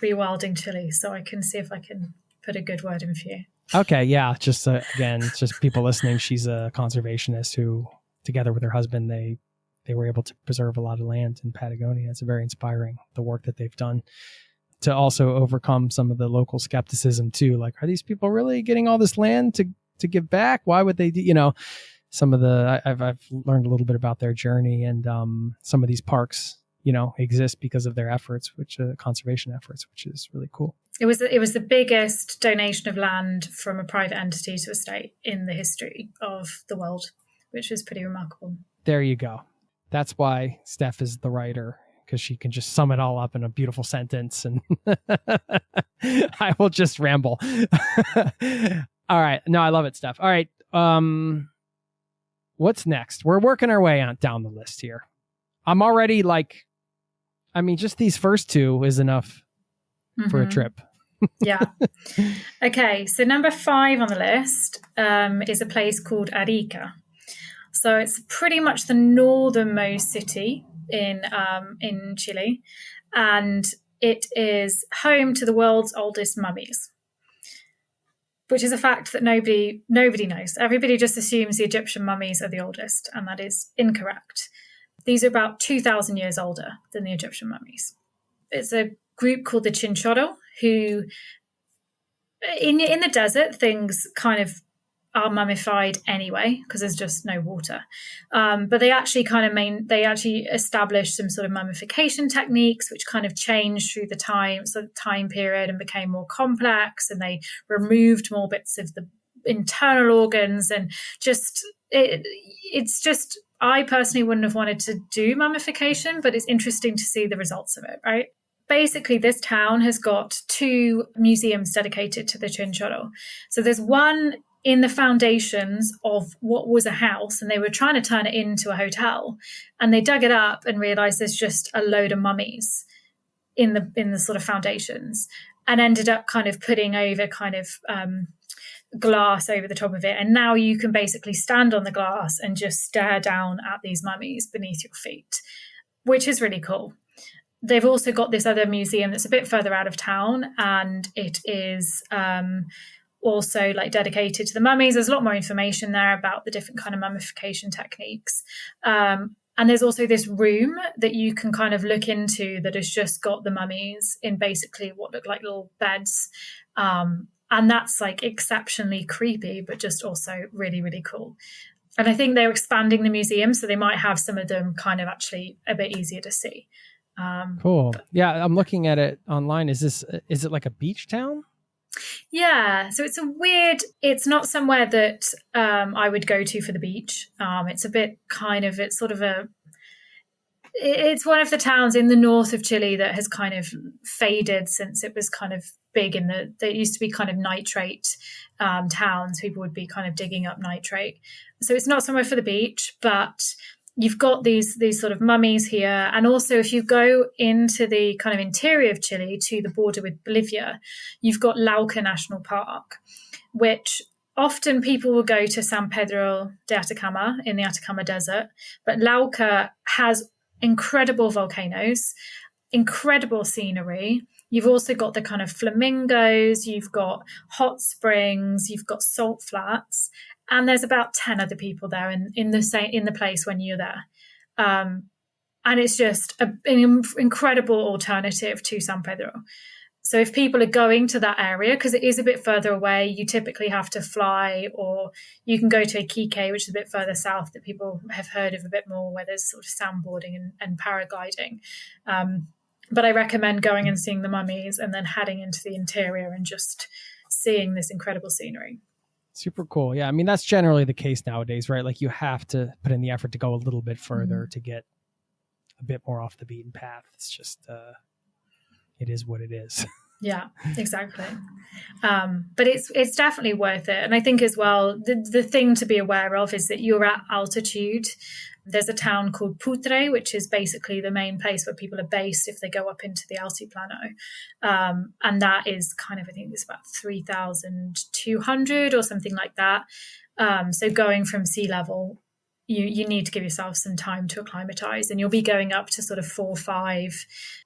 rewilding Chile, so I can see if I can put a good word in for you. Okay, yeah. Just again, just people listening. She's a conservationist who, together with her husband, they were able to preserve a lot of land in Patagonia. It's very inspiring, the work that they've done to also overcome some of the local skepticism too. Are these people really getting all this land to give back? Why would they do? Some of the I've learned a little bit about their journey, and some of these parks, exist because of their efforts, conservation efforts, which is really cool. It was the biggest donation of land from a private entity to a state in the history of the world, which was pretty remarkable. There you go. That's why Steph is the writer, because she can just sum it all up in a beautiful sentence, and I will just ramble. All right. No, I love it, Steph. All right. What's next? We're working our way down the list here. I'm already just these first 2 is enough for a trip. Yeah. Okay. So number 5 on the list is a place called Arica. So it's pretty much the northernmost city in Chile, and it is home to the world's oldest mummies, which is a fact that nobody knows. Everybody just assumes the Egyptian mummies are the oldest, and that is incorrect. These are about 2,000 years older than the Egyptian mummies. It's a group called the Chinchorro, who in the desert, things kind of are mummified anyway because there's just no water. But they actually established some sort of mummification techniques which kind of changed through the time period and became more complex, and they removed more bits of the internal organs, and just it's just, I personally wouldn't have wanted to do mummification, but it's interesting to see the results of it, right? Basically, this town has got 2 museums dedicated to the Chinchorro. So there's one in the foundations of what was a house, and they were trying to turn it into a hotel, and they dug it up and realized there's just a load of mummies in the sort of foundations, and ended up kind of putting over kind of glass over the top of it. And now you can basically stand on the glass and just stare down at these mummies beneath your feet, which is really cool. They've also got this other museum that's a bit further out of town, and it is also like dedicated to the mummies. There's a lot more information there about the different kind of mummification techniques. And there's also this room that you can kind of look into that has just got the mummies in basically what look like little beds. And that's like exceptionally creepy, but just also really, really cool. And I think they're expanding the museum, so they might have some of them kind of actually a bit easier to see. Cool. Yeah, I'm looking at it online. Is it like a beach town? Yeah, so it's not somewhere that I would go to for the beach. It's one of the towns in the north of Chile that has kind of faded since it was kind of big there used to be kind of nitrate towns. People would be kind of digging up nitrate. So it's not somewhere for the beach, but you've got these sort of mummies here. And also if you go into the kind of interior of Chile to the border with Bolivia, you've got Lauca National Park, which often people will go to San Pedro de Atacama in the Atacama Desert. But Lauca has incredible volcanoes, incredible scenery. You've also got the kind of flamingos, you've got hot springs, you've got salt flats. And there's about 10 other people there in the place when you're there. And it's just an incredible alternative to San Pedro. So if people are going to that area, because it is a bit further away, you typically have to fly, or you can go to Iquique, which is a bit further south that people have heard of a bit more, where there's sort of sandboarding and paragliding. But I recommend going and seeing the mummies and then heading into the interior and just seeing this incredible scenery. Super cool. Yeah. I mean, that's generally the case nowadays, right? Like you have to put in the effort to go a little bit further to get a bit more off the beaten path. It's just, it is what it is. Yeah, exactly. But it's definitely worth it. And I think as well, the thing to be aware of is that you're at altitude. There's a town called Putre, which is basically the main place where people are based if they go up into the altiplano. And that is kind of, I think it's about 3,200 or something like that. So going from sea level, you need to give yourself some time to acclimatize, and you'll be going up to sort of 4,000 or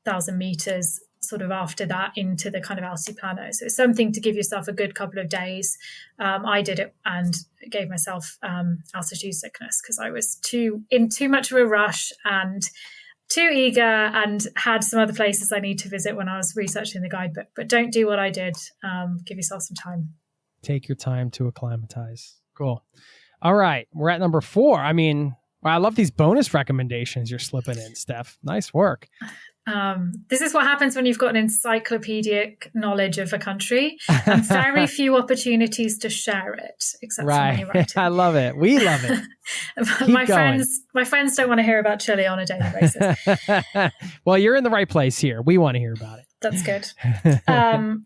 5,000 meters sort of after that into the kind of altiplano. So it's something to give yourself a good couple of days. I did it and gave myself altitude sickness because I was in too much of a rush and too eager, and had some other places I need to visit when I was researching the guidebook. But don't do what I did. Give yourself some time. Take your time to acclimatize. Cool. All right. We're at number 4. I mean, I love these bonus recommendations you're slipping in, Steph. Nice work. This is what happens when you've got an encyclopedic knowledge of a country and very few opportunities to share it, except for when you write it. I love it. We love it. my friends don't want to hear about Chile on a daily basis. Well, you're in the right place here. We want to hear about it. That's good.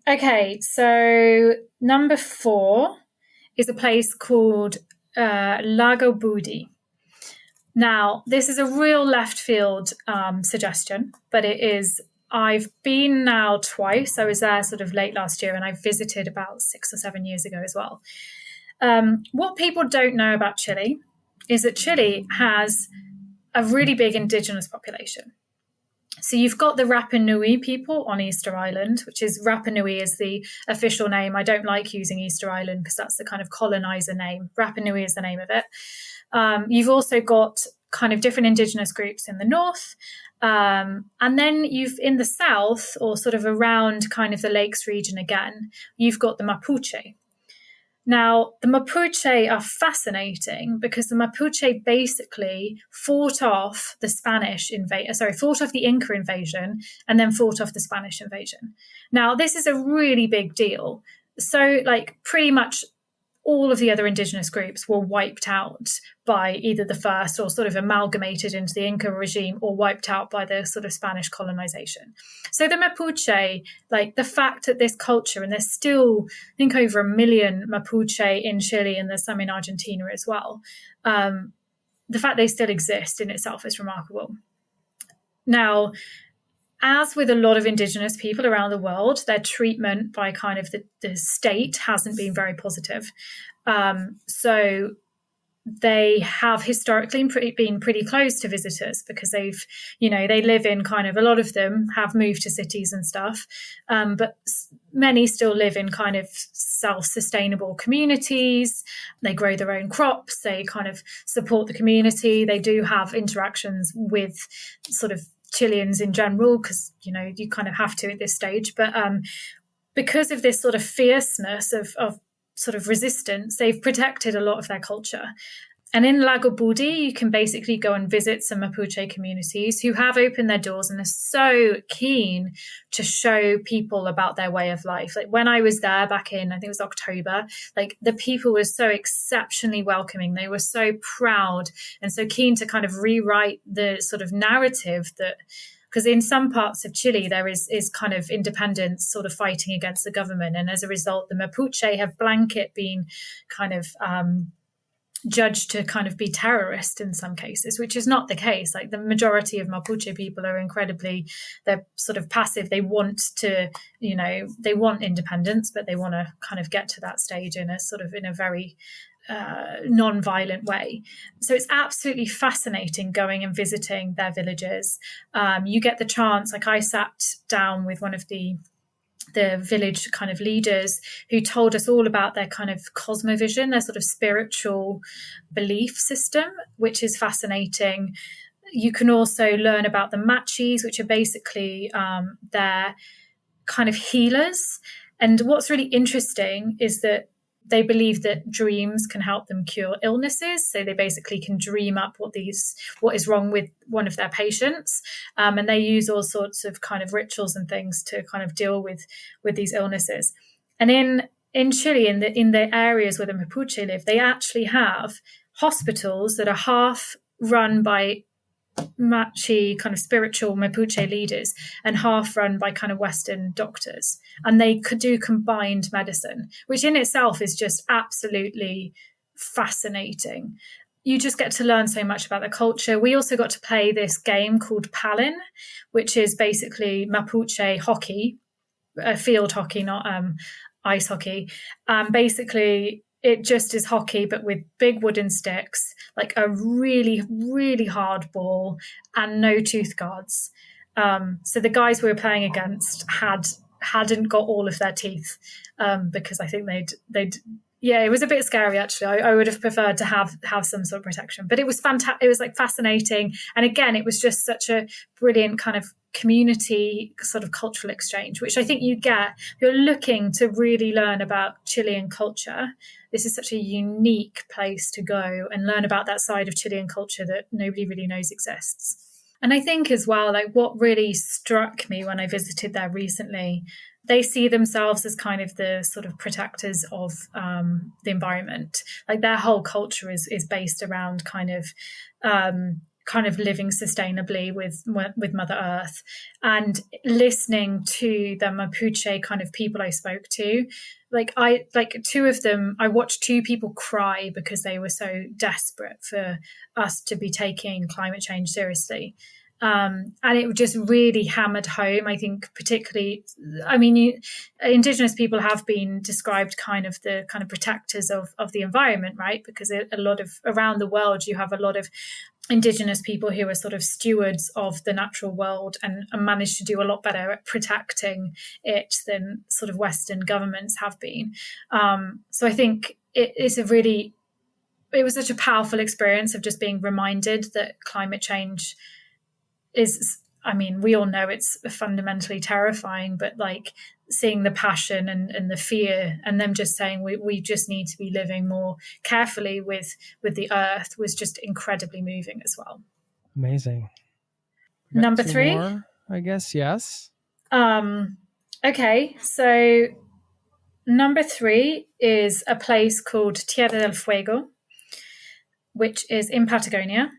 Okay, so number 4 is a place called Lago Budi. Now, this is a real left field suggestion, but it is, I've been now twice. I was there sort of late last year, and I visited about 6 or 7 years ago as well. What people don't know about Chile is that Chile has a really big indigenous population. So you've got the Rapa Nui people on Easter Island, which is, Rapa Nui is the official name. I don't like using Easter Island because that's the kind of colonizer name. Rapa Nui is the name of it. You've also got kind of different indigenous groups in the north. And then you've in the south, or sort of around kind of the lakes region again, you've got the Mapuche. Now, the Mapuche are fascinating because the Mapuche basically fought off the Inca invasion, and then fought off the Spanish invasion. Now, this is a really big deal. So, like, pretty much all of the other indigenous groups were wiped out by either the first or sort of amalgamated into the Inca regime or wiped out by the sort of Spanish colonization. So the Mapuche, like the fact that this culture, and there's still, I think, over 1 million Mapuche in Chile, and there's some in Argentina as well. The fact they still exist in itself is remarkable. Now, as with a lot of indigenous people around the world, their treatment by kind of the state hasn't been very positive. So they have historically been pretty closed to visitors because they live in kind of, a lot of them have moved to cities and stuff, but many still live in kind of self-sustainable communities. They grow their own crops. They kind of support the community. They do have interactions with sort of Chileans in general, because you kind of have to at this stage, but because of this sort of fierceness of sort of resistance, they've protected a lot of their culture. And in Lago Budi, you can basically go and visit some Mapuche communities who have opened their doors and are so keen to show people about their way of life. Like when I was there back in, I think it was October, like the people were so exceptionally welcoming. They were so proud and so keen to kind of rewrite the sort of narrative that, because in some parts of Chile, there is kind of independence sort of fighting against the government. And as a result, the Mapuche have blanket been kind of judged to kind of be terrorist in some cases, which is not the case. Like the majority of Mapuche people are they're sort of passive. They want to, they want independence, but they want to kind of get to that stage in a very non-violent way. So it's absolutely fascinating going and visiting their villages. You get the chance, like I sat down with one of the village kind of leaders who told us all about their kind of cosmovision, their sort of spiritual belief system, which is fascinating. You can also learn about the machis, which are basically their kind of healers. And what's really interesting is that they believe that dreams can help them cure illnesses. So they basically can dream up what is wrong with one of their patients. And they use all sorts of kind of rituals and things to kind of deal with these illnesses. And in Chile, in the areas where the Mapuche live, they actually have hospitals that are half run by Machi kind of spiritual Mapuche leaders and half run by kind of Western doctors, and they could do combined medicine, which in itself is just absolutely fascinating. You just get to learn so much about the culture. We also got to play this game called Palin, which is basically Mapuche hockey, field hockey, not ice hockey. Basically it just is hockey, but with big wooden sticks, like a really, really hard ball and no tooth guards. So the guys we were playing against hadn't got all of their teeth because I think it was a bit scary actually. I would have preferred to have some sort of protection, but it was fantastic. It was like fascinating. And again, it was just such a brilliant kind of community sort of cultural exchange, which I think you get if you're looking to really learn about Chilean culture. This is such a unique place to go and learn about that side of Chilean culture that nobody really knows exists. And I think as well, like what really struck me when I visited there recently, they see themselves as kind of the sort of protectors of the environment. Like their whole culture is based around kind of living sustainably with Mother Earth. And listening to the Mapuche kind of people I spoke to, two of them, I watched two people cry because they were so desperate for us to be taking climate change seriously. And it just really hammered home, I think, particularly, Indigenous people have been described kind of the kind of protectors of the environment, right? Because a lot of around the world, you have a lot of Indigenous people who are sort of stewards of the natural world and manage to do a lot better at protecting it than sort of Western governments have been. So I think it was such a powerful experience of just being reminded that climate change is, we all know it's fundamentally terrifying, but like seeing the passion and the fear and them just saying we just need to be living more carefully with the earth was just incredibly moving as well. Amazing. Number 3 more, I guess. Yes. Okay, so number 3 is a place called Tierra del Fuego, which is in Patagonia.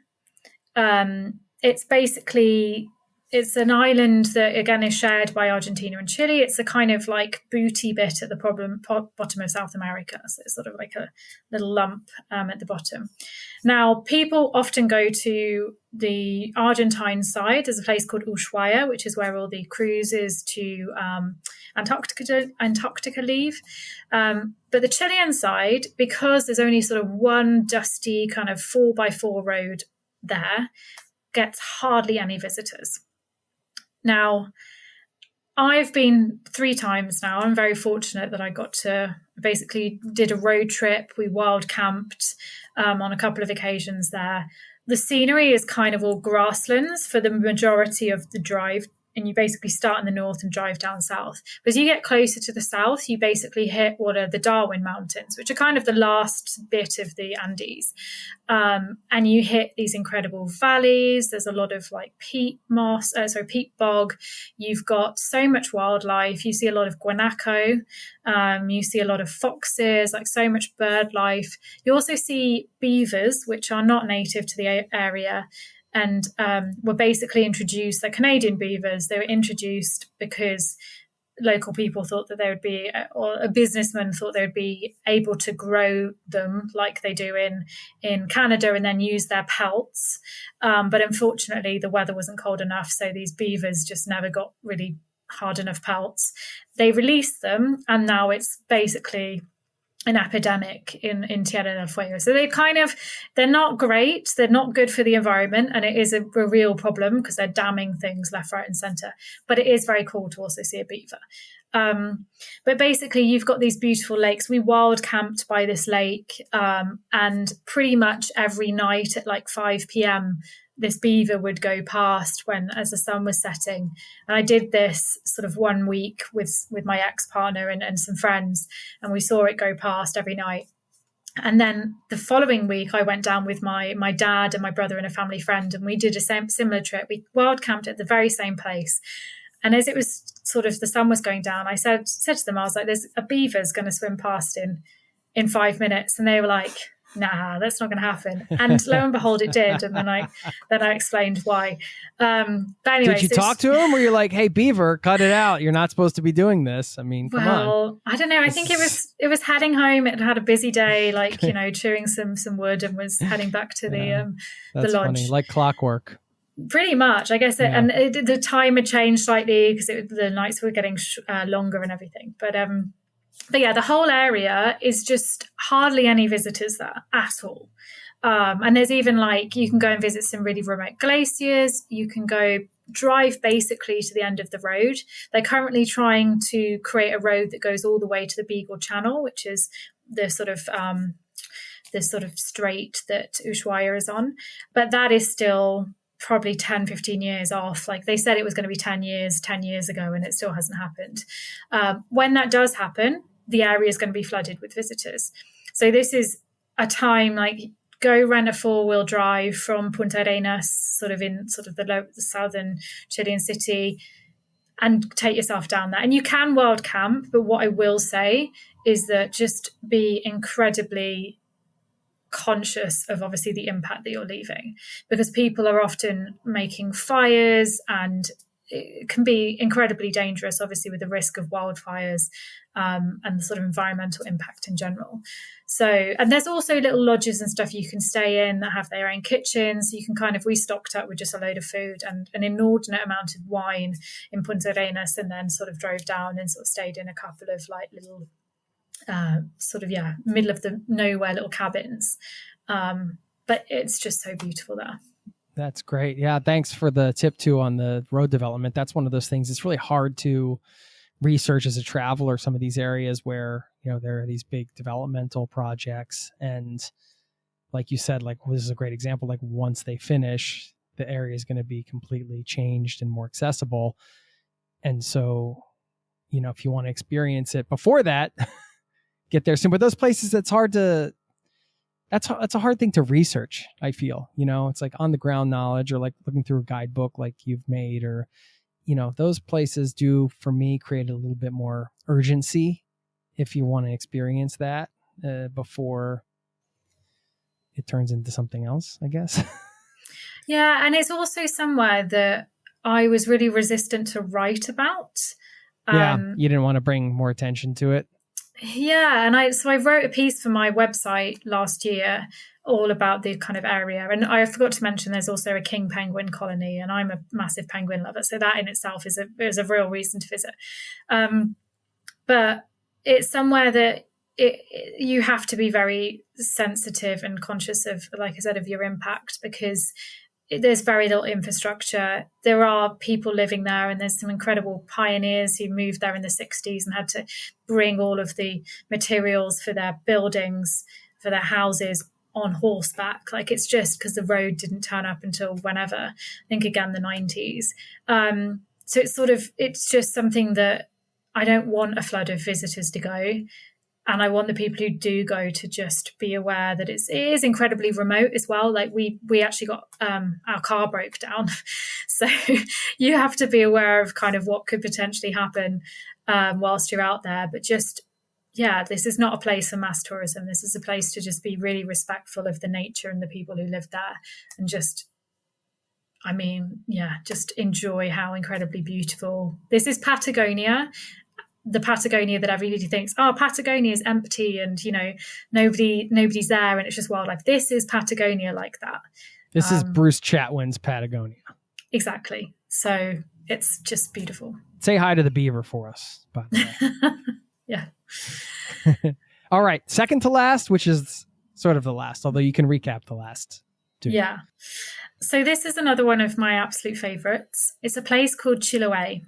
It's an island that, again, is shared by Argentina and Chile. It's a kind of like booty bit at the bottom of South America. So it's sort of like a little lump at the bottom. Now, people often go to the Argentine side. There's a place called Ushuaia, which is where all the cruises to Antarctica leave. But the Chilean side, because there's only sort of one dusty kind of 4x4 road there, gets hardly any visitors. Now, I've been 3 times now. I'm very fortunate that I got to basically did a road trip. We wild camped on a couple of occasions there. The scenery is kind of all grasslands for the majority of the drive. And you basically start in the north and drive down south. But as you get closer to the south, you basically hit what are the Darwin Mountains, which are kind of the last bit of the Andes. And you hit these incredible valleys. There's a lot of like peat bog. You've got so much wildlife. You see a lot of guanaco. You see a lot of foxes, like so much bird life. You also see beavers, which are not native to the area, and were basically introduced. They're Canadian beavers. They were introduced because local people thought that they would be, or a businessman thought they would be able to grow them like they do in Canada and then use their pelts. But unfortunately, the weather wasn't cold enough, so these beavers just never got really hard enough pelts. They released them, and now it's basically an epidemic in Tierra del Fuego. So they're not great. They're not good for the environment. And it is a real problem because they're damming things left, right, and center. But it is very cool to also see a beaver. But basically, you've got these beautiful lakes. We wild camped by this lake. And pretty much every night at like 5 p.m., this beaver would go past as the sun was setting. And I did this sort of 1 week with my ex-partner and some friends, and we saw it go past every night. And then the following week, I went down with my dad and my brother and a family friend, and we did a similar trip. We wild camped at the very same place. And as it was sort of the sun was going down, I said to them, I was like, there's a beaver's going to swim past in 5 minutes. And they were like, nah, that's not going to happen. And lo and behold, it did. And then I explained why. But anyway, did you talk to him? Or you're like, hey, beaver, cut it out. You're not supposed to be doing this. I mean, come on. I don't know. I think it was heading home. It had a busy day, like, chewing some wood, and was heading back to the lodge. Funny. Like clockwork. Pretty much, I guess. The time had changed slightly because the nights were getting longer and everything. But yeah, the whole area is just hardly any visitors there at all. And there's even you can go and visit some really remote glaciers. You can go drive basically to the end of the road. They're currently trying to create a road that goes all the way to the Beagle Channel, which is the sort of strait that Ushuaia is on. But that is still probably 10, 15 years off. Like they said it was going to be 10 years ago, and it still hasn't happened. When that does happen, the area is going to be flooded with visitors. So this is a time, go rent a 4-wheel drive from Punta Arenas, sort of the southern Chilean city, and take yourself down there. And you can wild camp, but what I will say is that just be incredibly conscious of obviously the impact that you're leaving, because people are often making fires, and it can be incredibly dangerous, obviously, with the risk of wildfires and the sort of environmental impact in general. So, and there's also little lodges and stuff you can stay in that have their own kitchens. You can we stocked up with just a load of food and an inordinate amount of wine in Punta Arenas, and then sort of drove down and sort of stayed in a couple of little middle of the nowhere little cabins. But it's just so beautiful there. That's great. Yeah. Thanks for the tip too on the road development. That's one of those things. It's really hard to research as a traveler, some of these areas where, there are these big developmental projects. And like you said, this is a great example. Once they finish, the area is going to be completely changed and more accessible. And so, if you want to experience it before that, get there soon. But those places, that's a hard thing to research, I feel. It's on the ground knowledge, or looking through a guidebook like you've made, or those places do, for me, create a little bit more urgency if you want to experience that before it turns into something else, I guess. Yeah, and it's also somewhere that I was really resistant to write about. You didn't want to bring more attention to it. Yeah, and I wrote a piece for my website last year all about the kind of area. And I forgot to mention there's also a king penguin colony, and I'm a massive penguin lover, so that in itself is a real reason to visit. But it's somewhere that you have to be very sensitive and conscious of, like I said, of your impact, because there's very little infrastructure. There are people living there, and there's some incredible pioneers who moved there in the 60s and had to bring all of the materials for their buildings, for their houses, on horseback. Like, it's just because the road didn't turn up until whenever, I think again the 90s. So it's just something that I don't want a flood of visitors to go. And I want the people who do go to just be aware that it is incredibly remote as well. Like we actually got our car broke down. So you have to be aware of kind of what could potentially happen whilst you're out there. But just, yeah, this is not a place for mass tourism. This is a place to just be really respectful of the nature and the people who live there, and just, I mean, yeah, just enjoy how incredibly beautiful. This is Patagonia. The Patagonia that everybody thinks, oh, Patagonia is empty and, you know, nobody's there and it's just wildlife. This is Patagonia like that. This is Bruce Chatwin's Patagonia. Exactly. So it's just beautiful. Say hi to the beaver for us, by the way. Yeah. All right. Second to last, which is sort of the last, although you can recap the last two. Yeah. So this is another one of my absolute favorites. It's a place called Chiloé.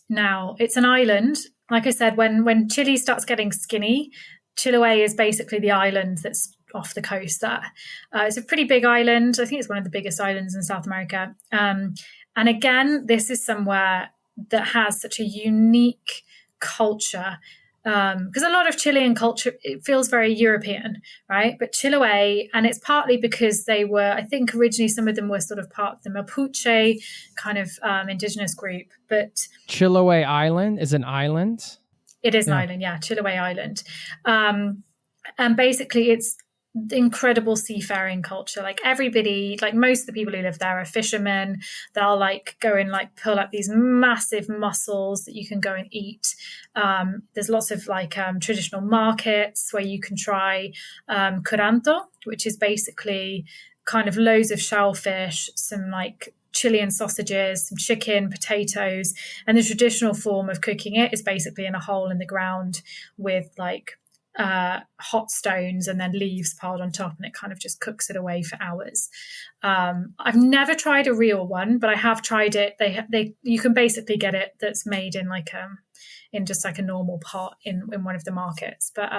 Now, it's an island. Like I said, when Chile starts getting skinny, Chiloé is basically the island that's off the coast there. It's a pretty big island. I think it's one of the biggest islands in South America. And again, this is somewhere that has such a unique culture, because a lot of Chilean culture, it feels very European, right? But Chiloé, and it's partly because they were, I think originally some of them were sort of part of the Mapuche kind of indigenous group. But Chiloé Island is an island? It is an island, yeah, Chiloé Island. And basically it's incredible seafaring culture. Like everybody, like most of the people who live there are fishermen. They'll like go and like pull up these massive mussels that you can go and eat. There's lots of like traditional markets where you can try curanto, which is basically kind of loads of shellfish, some like Chilean sausages, some chicken, potatoes, and the traditional form of cooking it is basically in a hole in the ground with like hot stones and then leaves piled on top, and it kind of just cooks it away for hours. I've never tried a real one, but I have tried it. You can basically get it that's made in like in just like a normal pot in one of the markets, but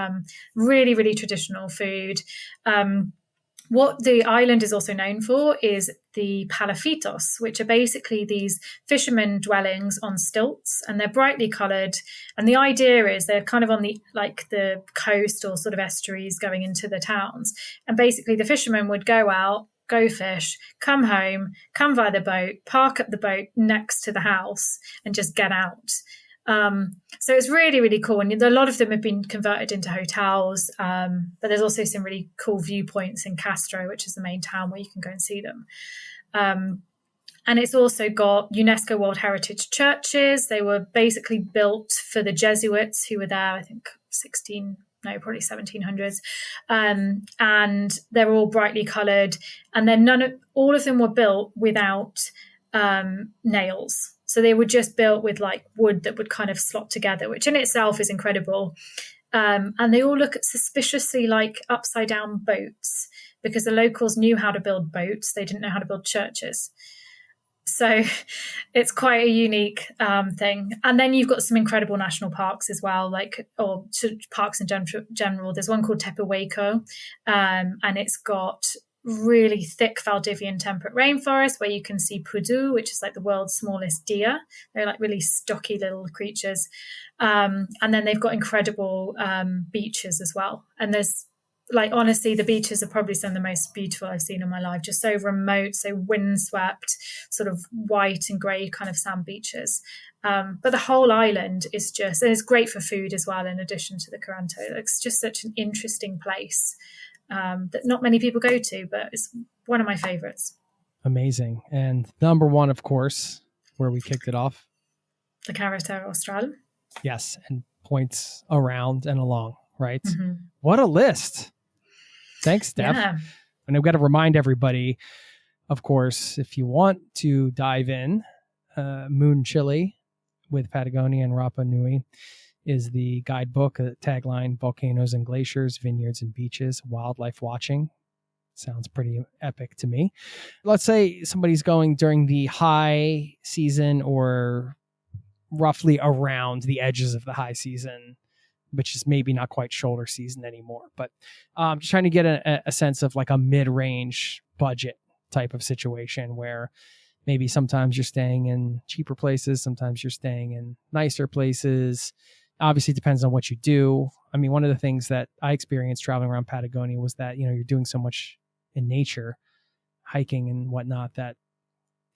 really, really traditional food. What the island is also known for is the palafitos, which are basically these fishermen dwellings on stilts, and they're brightly coloured. And the idea is they're kind of on the coast or sort of estuaries going into the towns. And basically the fishermen would go out, go fish, come home, come via the boat, park up the boat next to the house and just get out. So it's really, really cool. And a lot of them have been converted into hotels. But there's also some really cool viewpoints in Castro, which is the main town where you can go and see them. And it's also got UNESCO World Heritage churches. They were basically built for the Jesuits who were there, I think, probably 1700s. And they're all brightly coloured. And then all of them were built without nails. So they were just built with like wood that would kind of slot together, which in itself is incredible. And they all look suspiciously like upside down boats, because the locals knew how to build boats. They didn't know how to build churches. So it's quite a unique thing. And then you've got some incredible national parks as well, or parks in general. There's one called Tepehueco, and it's got really thick Valdivian temperate rainforest where you can see pudu, which is like the world's smallest deer. They're like really stocky little creatures. And then they've got incredible beaches as well. And there's like, honestly, the beaches are probably some of the most beautiful I've seen in my life. Just so remote, so windswept, sort of white and grey kind of sand beaches. But the whole island is just, and it's great for food as well, in addition to the Coranto. It's just such an interesting place that not many people go to, but it's one of my favourites. Amazing. And number one, of course, where we kicked it off. The Carretera Austral. Yes, and points around and along, right? Mm-hmm. What a list. Thanks, Steph. Yeah. And I've got to remind everybody, of course, if you want to dive in, Moon Chile with Patagonia and Rapa Nui is the guidebook, tagline, volcanoes and glaciers, vineyards and beaches, wildlife watching. Sounds pretty epic to me. Let's say somebody's going during the high season or roughly around the edges of the high season, which is maybe not quite shoulder season anymore, but just trying to get a sense of like a mid-range budget type of situation where maybe sometimes you're staying in cheaper places, sometimes you're staying in nicer places. Obviously, it depends on what you do. I mean, one of the things that I experienced traveling around Patagonia was that, you're doing so much in nature, hiking and whatnot, that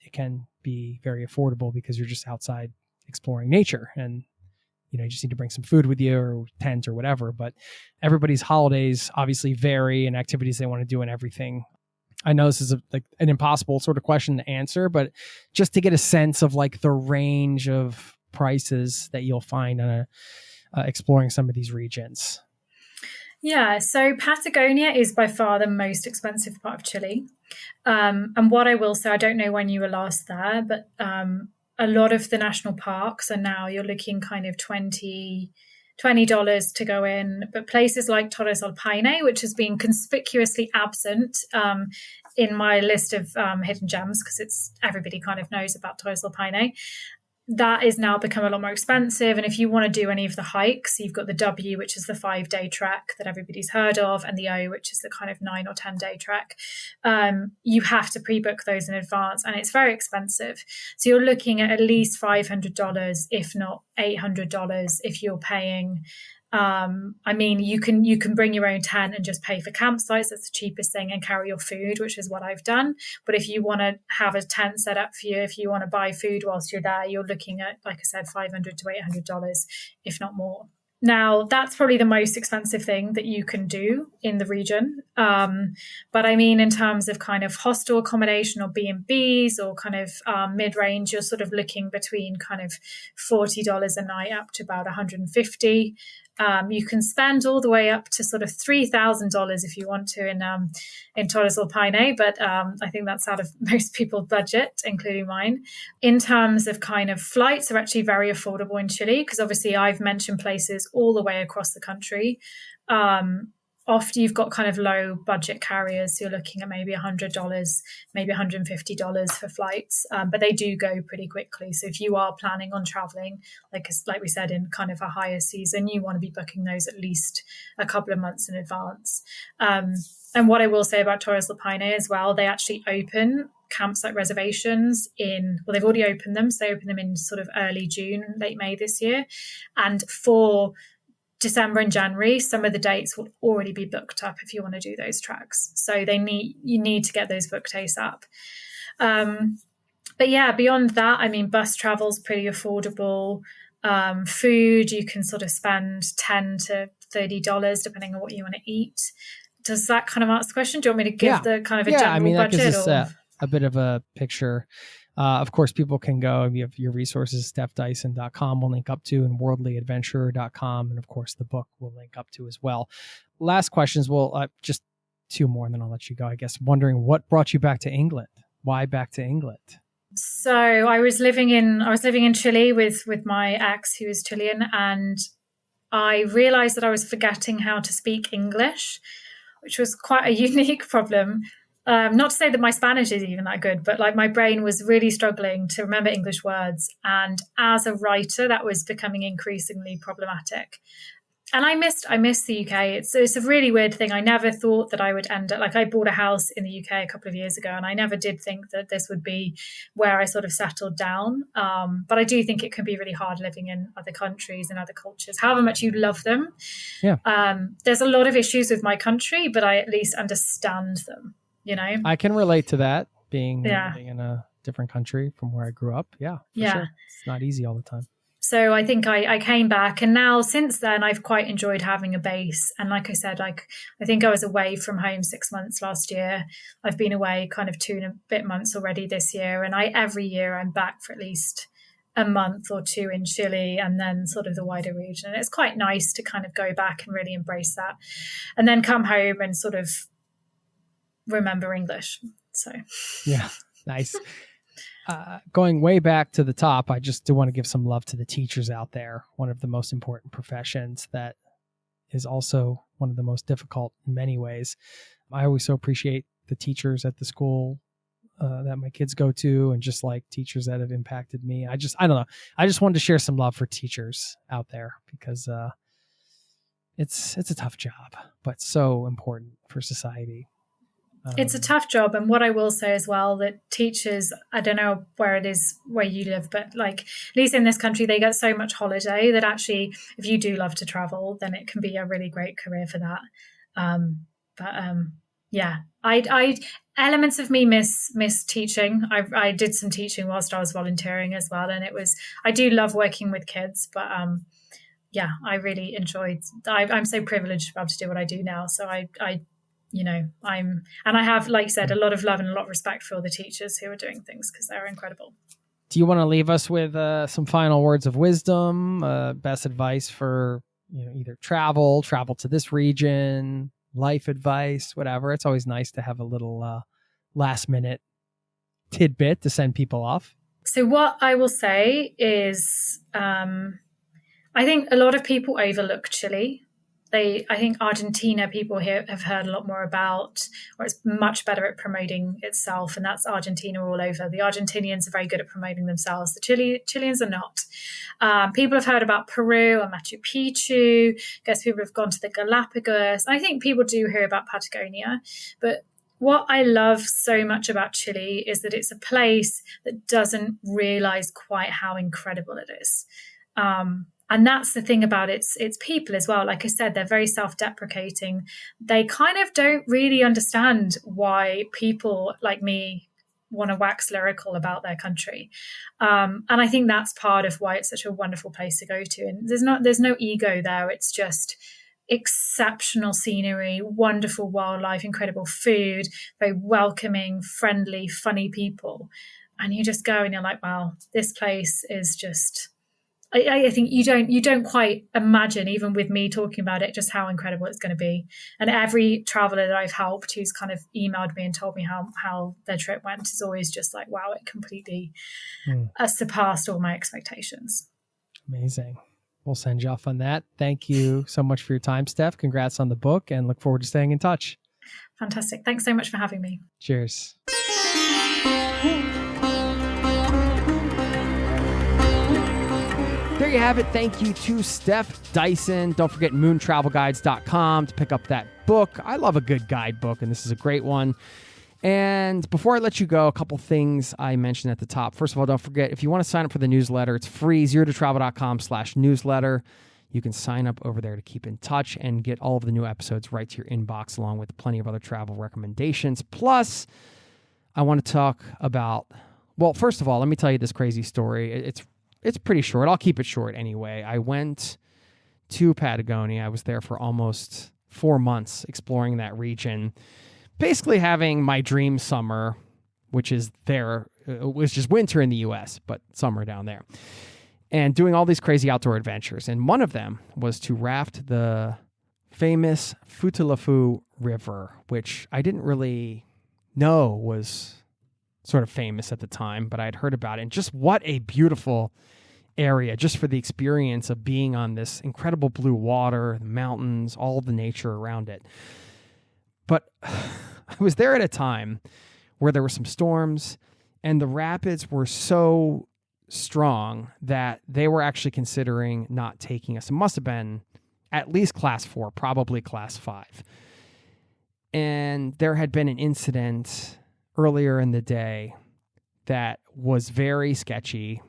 it can be very affordable because you're just outside exploring nature, and you just need to bring some food with you or tent or whatever. But everybody's holidays obviously vary, and activities they want to do and everything. I know this is an impossible sort of question to answer, but just to get a sense of like the range of prices that you'll find on exploring some of these regions. Yeah, so Patagonia is by far the most expensive part of Chile. And what I will say, I don't know when you were last there, but a lot of the national parks are now, you're looking kind of $20 to go in. But places like Torres del Paine, which has been conspicuously absent in my list of hidden gems, because everybody kind of knows about Torres del Paine, that is now become a lot more expensive. And if you want to do any of the hikes, you've got the W, which is the 5-day trek that everybody's heard of, and the O, which is the kind of 9 or 10-day trek. You have to pre-book those in advance, and it's very expensive. So you're looking at least $500, if not $800, if you're paying. I mean, you can bring your own tent and just pay for campsites. That's the cheapest thing, and carry your food, which is what I've done. But if you want to have a tent set up for you, if you want to buy food whilst you're there, you're looking at, like I said, $500 to $800, if not more. Now, that's probably the most expensive thing that you can do in the region. But I mean, in terms of kind of hostel accommodation or B&Bs or kind of mid-range, you're sort of looking between kind of $40 a night up to about $150. You can spend all the way up to sort of $3,000 if you want to in Torres del Paine, but I think that's out of most people's budget, including mine. In terms of kind of flights, are actually very affordable in Chile, because obviously I've mentioned places all the way across the country. Often you've got kind of low budget carriers, so you're looking at maybe $100, maybe $150 for flights, but they do go pretty quickly. So if you are planning on traveling, like we said, in kind of a higher season, you want to be booking those at least a couple of months in advance. And what I will say about Torres del Paine as well, they actually open campsite reservations they've already opened them. So they opened them in sort of early June, late May this year. And for December and January, some of the dates will already be booked up if you want to do those treks. So you need to get those booked ASAP. But yeah, beyond that, I mean, bus travel's pretty affordable. Food, you can sort of spend $10 to $30 depending on what you want to eat. Does that kind of answer the question? Do you want me to give the kind of a general budget? That gives us a bit of a picture. Of course, people can go, you have your resources, stephdyson.com will link up to, and worldlyadventurer.com. And of course, the book will link up to as well. Last questions. Well, just two more and then I'll let you go, I guess. Wondering what brought you back to England? Why back to England? So I was living in Chile with my ex, who is Chilean, and I realized that I was forgetting how to speak English, which was quite a unique problem. Not to say that my Spanish is even that good, but like my brain was really struggling to remember English words. And as a writer, that was becoming increasingly problematic. And I miss the UK. It's a really weird thing. I never thought that I would end up, like, I bought a house in the UK a couple of years ago, and I never did think that this would be where I sort of settled down. But I do think it can be really hard living in other countries and other cultures, however much you love them. Yeah. There's a lot of issues with my country, but I at least understand them, you know? I can relate to that, living in a different country from where I grew up. Yeah, for sure. It's not easy all the time. So I think I came back, and now since then I've quite enjoyed having a base. And like I said, I think I was away from home 6 months last year. I've been away kind of 2 and a bit months already this year. And every year I'm back for at least a month or 2 in Chile and then sort of the wider region. And it's quite nice to kind of go back and really embrace that and then come home and sort of remember English. So yeah, nice. Going way back to the top, I just do want to give some love to the teachers out there. One of the most important professions that is also one of the most difficult in many ways. I always so appreciate the teachers at the school that my kids go to, and just like teachers that have impacted me. I don't know. I just wanted to share some love for teachers out there because it's a tough job, but so important for society. It's a tough job. And what I will say as well, that teachers, I don't know where it is where you live, but like, at least in this country, they get so much holiday that actually, if you do love to travel, then it can be a really great career for that. I elements of me miss teaching. I did some teaching whilst I was volunteering as well. And I do love working with kids, but I really enjoyed, I'm so privileged to be able to do what I do now. So I have, like you said, a lot of love and a lot of respect for all the teachers who are doing things because they're incredible. Do you want to leave us with some final words of wisdom, best advice for, either travel to this region, life advice, whatever? It's always nice to have a little last minute tidbit to send people off. So what I will say is, I think a lot of people overlook Chile. I think Argentina people here have heard a lot more about, or it's much better at promoting itself, and that's Argentina all over. The Argentinians are very good at promoting themselves. The Chileans are not. People have heard about Peru and Machu Picchu. I guess people have gone to the Galapagos. I think people do hear about Patagonia, but what I love so much about Chile is that it's a place that doesn't realize quite how incredible it is. And that's the thing about its people as well. Like I said, they're very self-deprecating. They kind of don't really understand why people like me want to wax lyrical about their country. And I think that's part of why it's such a wonderful place to go to. And there's no ego there. It's just exceptional scenery, wonderful wildlife, incredible food, very welcoming, friendly, funny people. And you just go and you're like, wow, this place is just... I think you don't quite imagine, even with me talking about it, just how incredible it's going to be. And every traveler that I've helped who's kind of emailed me and told me how their trip went is always just like, wow, it completely surpassed all my expectations. Amazing. We'll send you off on that. Thank you so much for your time, Steph. Congrats on the book, and look forward to staying in touch. Fantastic. Thanks so much for having me. Cheers. There you have it. Thank you to Steph Dyson. Don't forget moontravelguides.com to pick up that book. I love a good guidebook, and this is a great one. And before I let you go, a couple things I mentioned at the top. First of all, don't forget, if you want to sign up for the newsletter, it's free, zerototravel.com/newsletter. You can sign up over there to keep in touch and get all of the new episodes right to your inbox, along with plenty of other travel recommendations. Plus, I want to talk about, well, first of all, let me tell you this crazy story. It's pretty short. I'll keep it short anyway. I went to Patagonia. I was there for almost 4 months exploring that region, basically having my dream summer, which is there. It was just winter in the U.S., but summer down there, and doing all these crazy outdoor adventures. And one of them was to raft the famous Futaleufú River, which I didn't really know was sort of famous at the time, but I'd heard about it. And just what a beautiful area, just for the experience of being on this incredible blue water, the mountains, all the nature around it. But I was there at a time where there were some storms, and the rapids were so strong that they were actually considering not taking us. It must have been at least class 4, probably class 5. And there had been an incident earlier in the day that was very sketchy.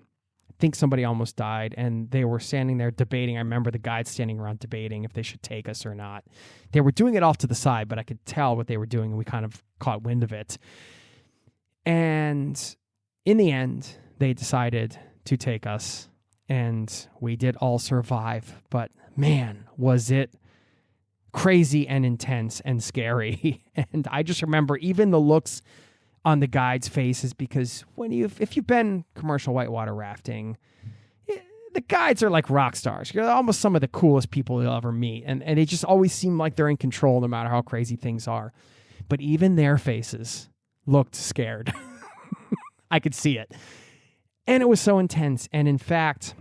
I think somebody almost died, and they were standing there debating. I remember the guides standing around debating if they should take us or not. They were doing it off to the side, but I could tell what they were doing, and we kind of caught wind of it. And in the end, they decided to take us, and we did all survive. But man, was it crazy and intense and scary. And I just remember even the looks on the guides' faces, because if you've been commercial whitewater rafting, the guides are like rock stars. You're almost some of the coolest people you'll ever meet. And they just always seem like they're in control no matter how crazy things are. But even their faces looked scared. I could see it. And it was so intense. And in fact,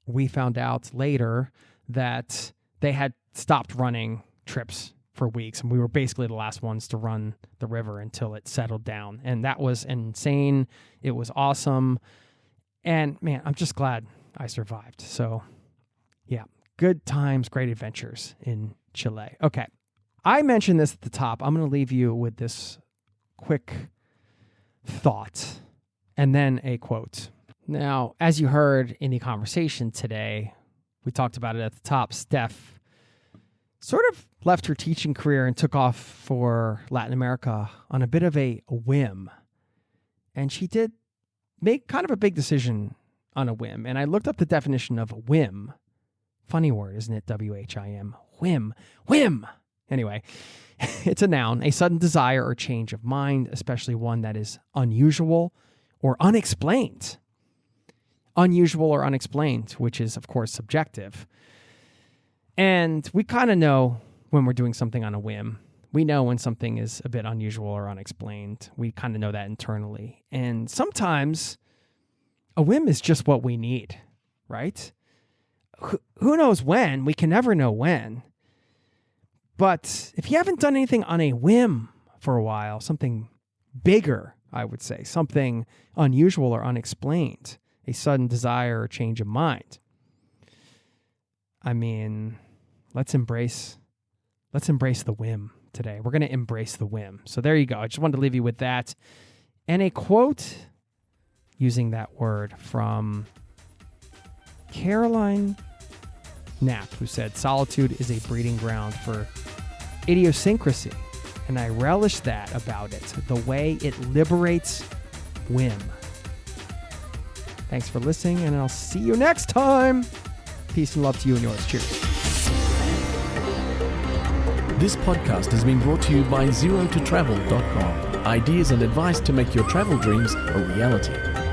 we found out later that they had stopped running trips for weeks, and we were basically the last ones to run the river until it settled down. And that was insane. It was awesome. And man, I'm just glad I survived. So yeah, good times, great adventures in Chile. Okay. I mentioned this at the top. I'm going to leave you with this quick thought and then a quote. Now, as you heard in the conversation today, we talked about it at the top. Steph sort of left her teaching career and took off for Latin America on a bit of a whim. And she did make kind of a big decision on a whim. And I looked up the definition of whim. Funny word, isn't it? W-H-I-M. Whim. Whim. Anyway, it's a noun, a sudden desire or change of mind, especially one that is unusual or unexplained. Unusual or unexplained, which is, of course, subjective. And we kind of know when we're doing something on a whim. We know when something is a bit unusual or unexplained. We kind of know that internally. And sometimes a whim is just what we need, right? Who knows when? We can never know when. But if you haven't done anything on a whim for a while, something bigger, I would say, something unusual or unexplained, a sudden desire or change of mind. I mean, let's embrace the whim today. We're going to embrace the whim. So there you go. I just wanted to leave you with that. And a quote using that word from Caroline Knapp, who said, "Solitude is a breeding ground for idiosyncrasy." And I relish that about it, the way it liberates whim. Thanks for listening, and I'll see you next time. Peace and love to you and yours. Cheers. This podcast has been brought to you by ZeroToTravel.com. Ideas and advice to make your travel dreams a reality.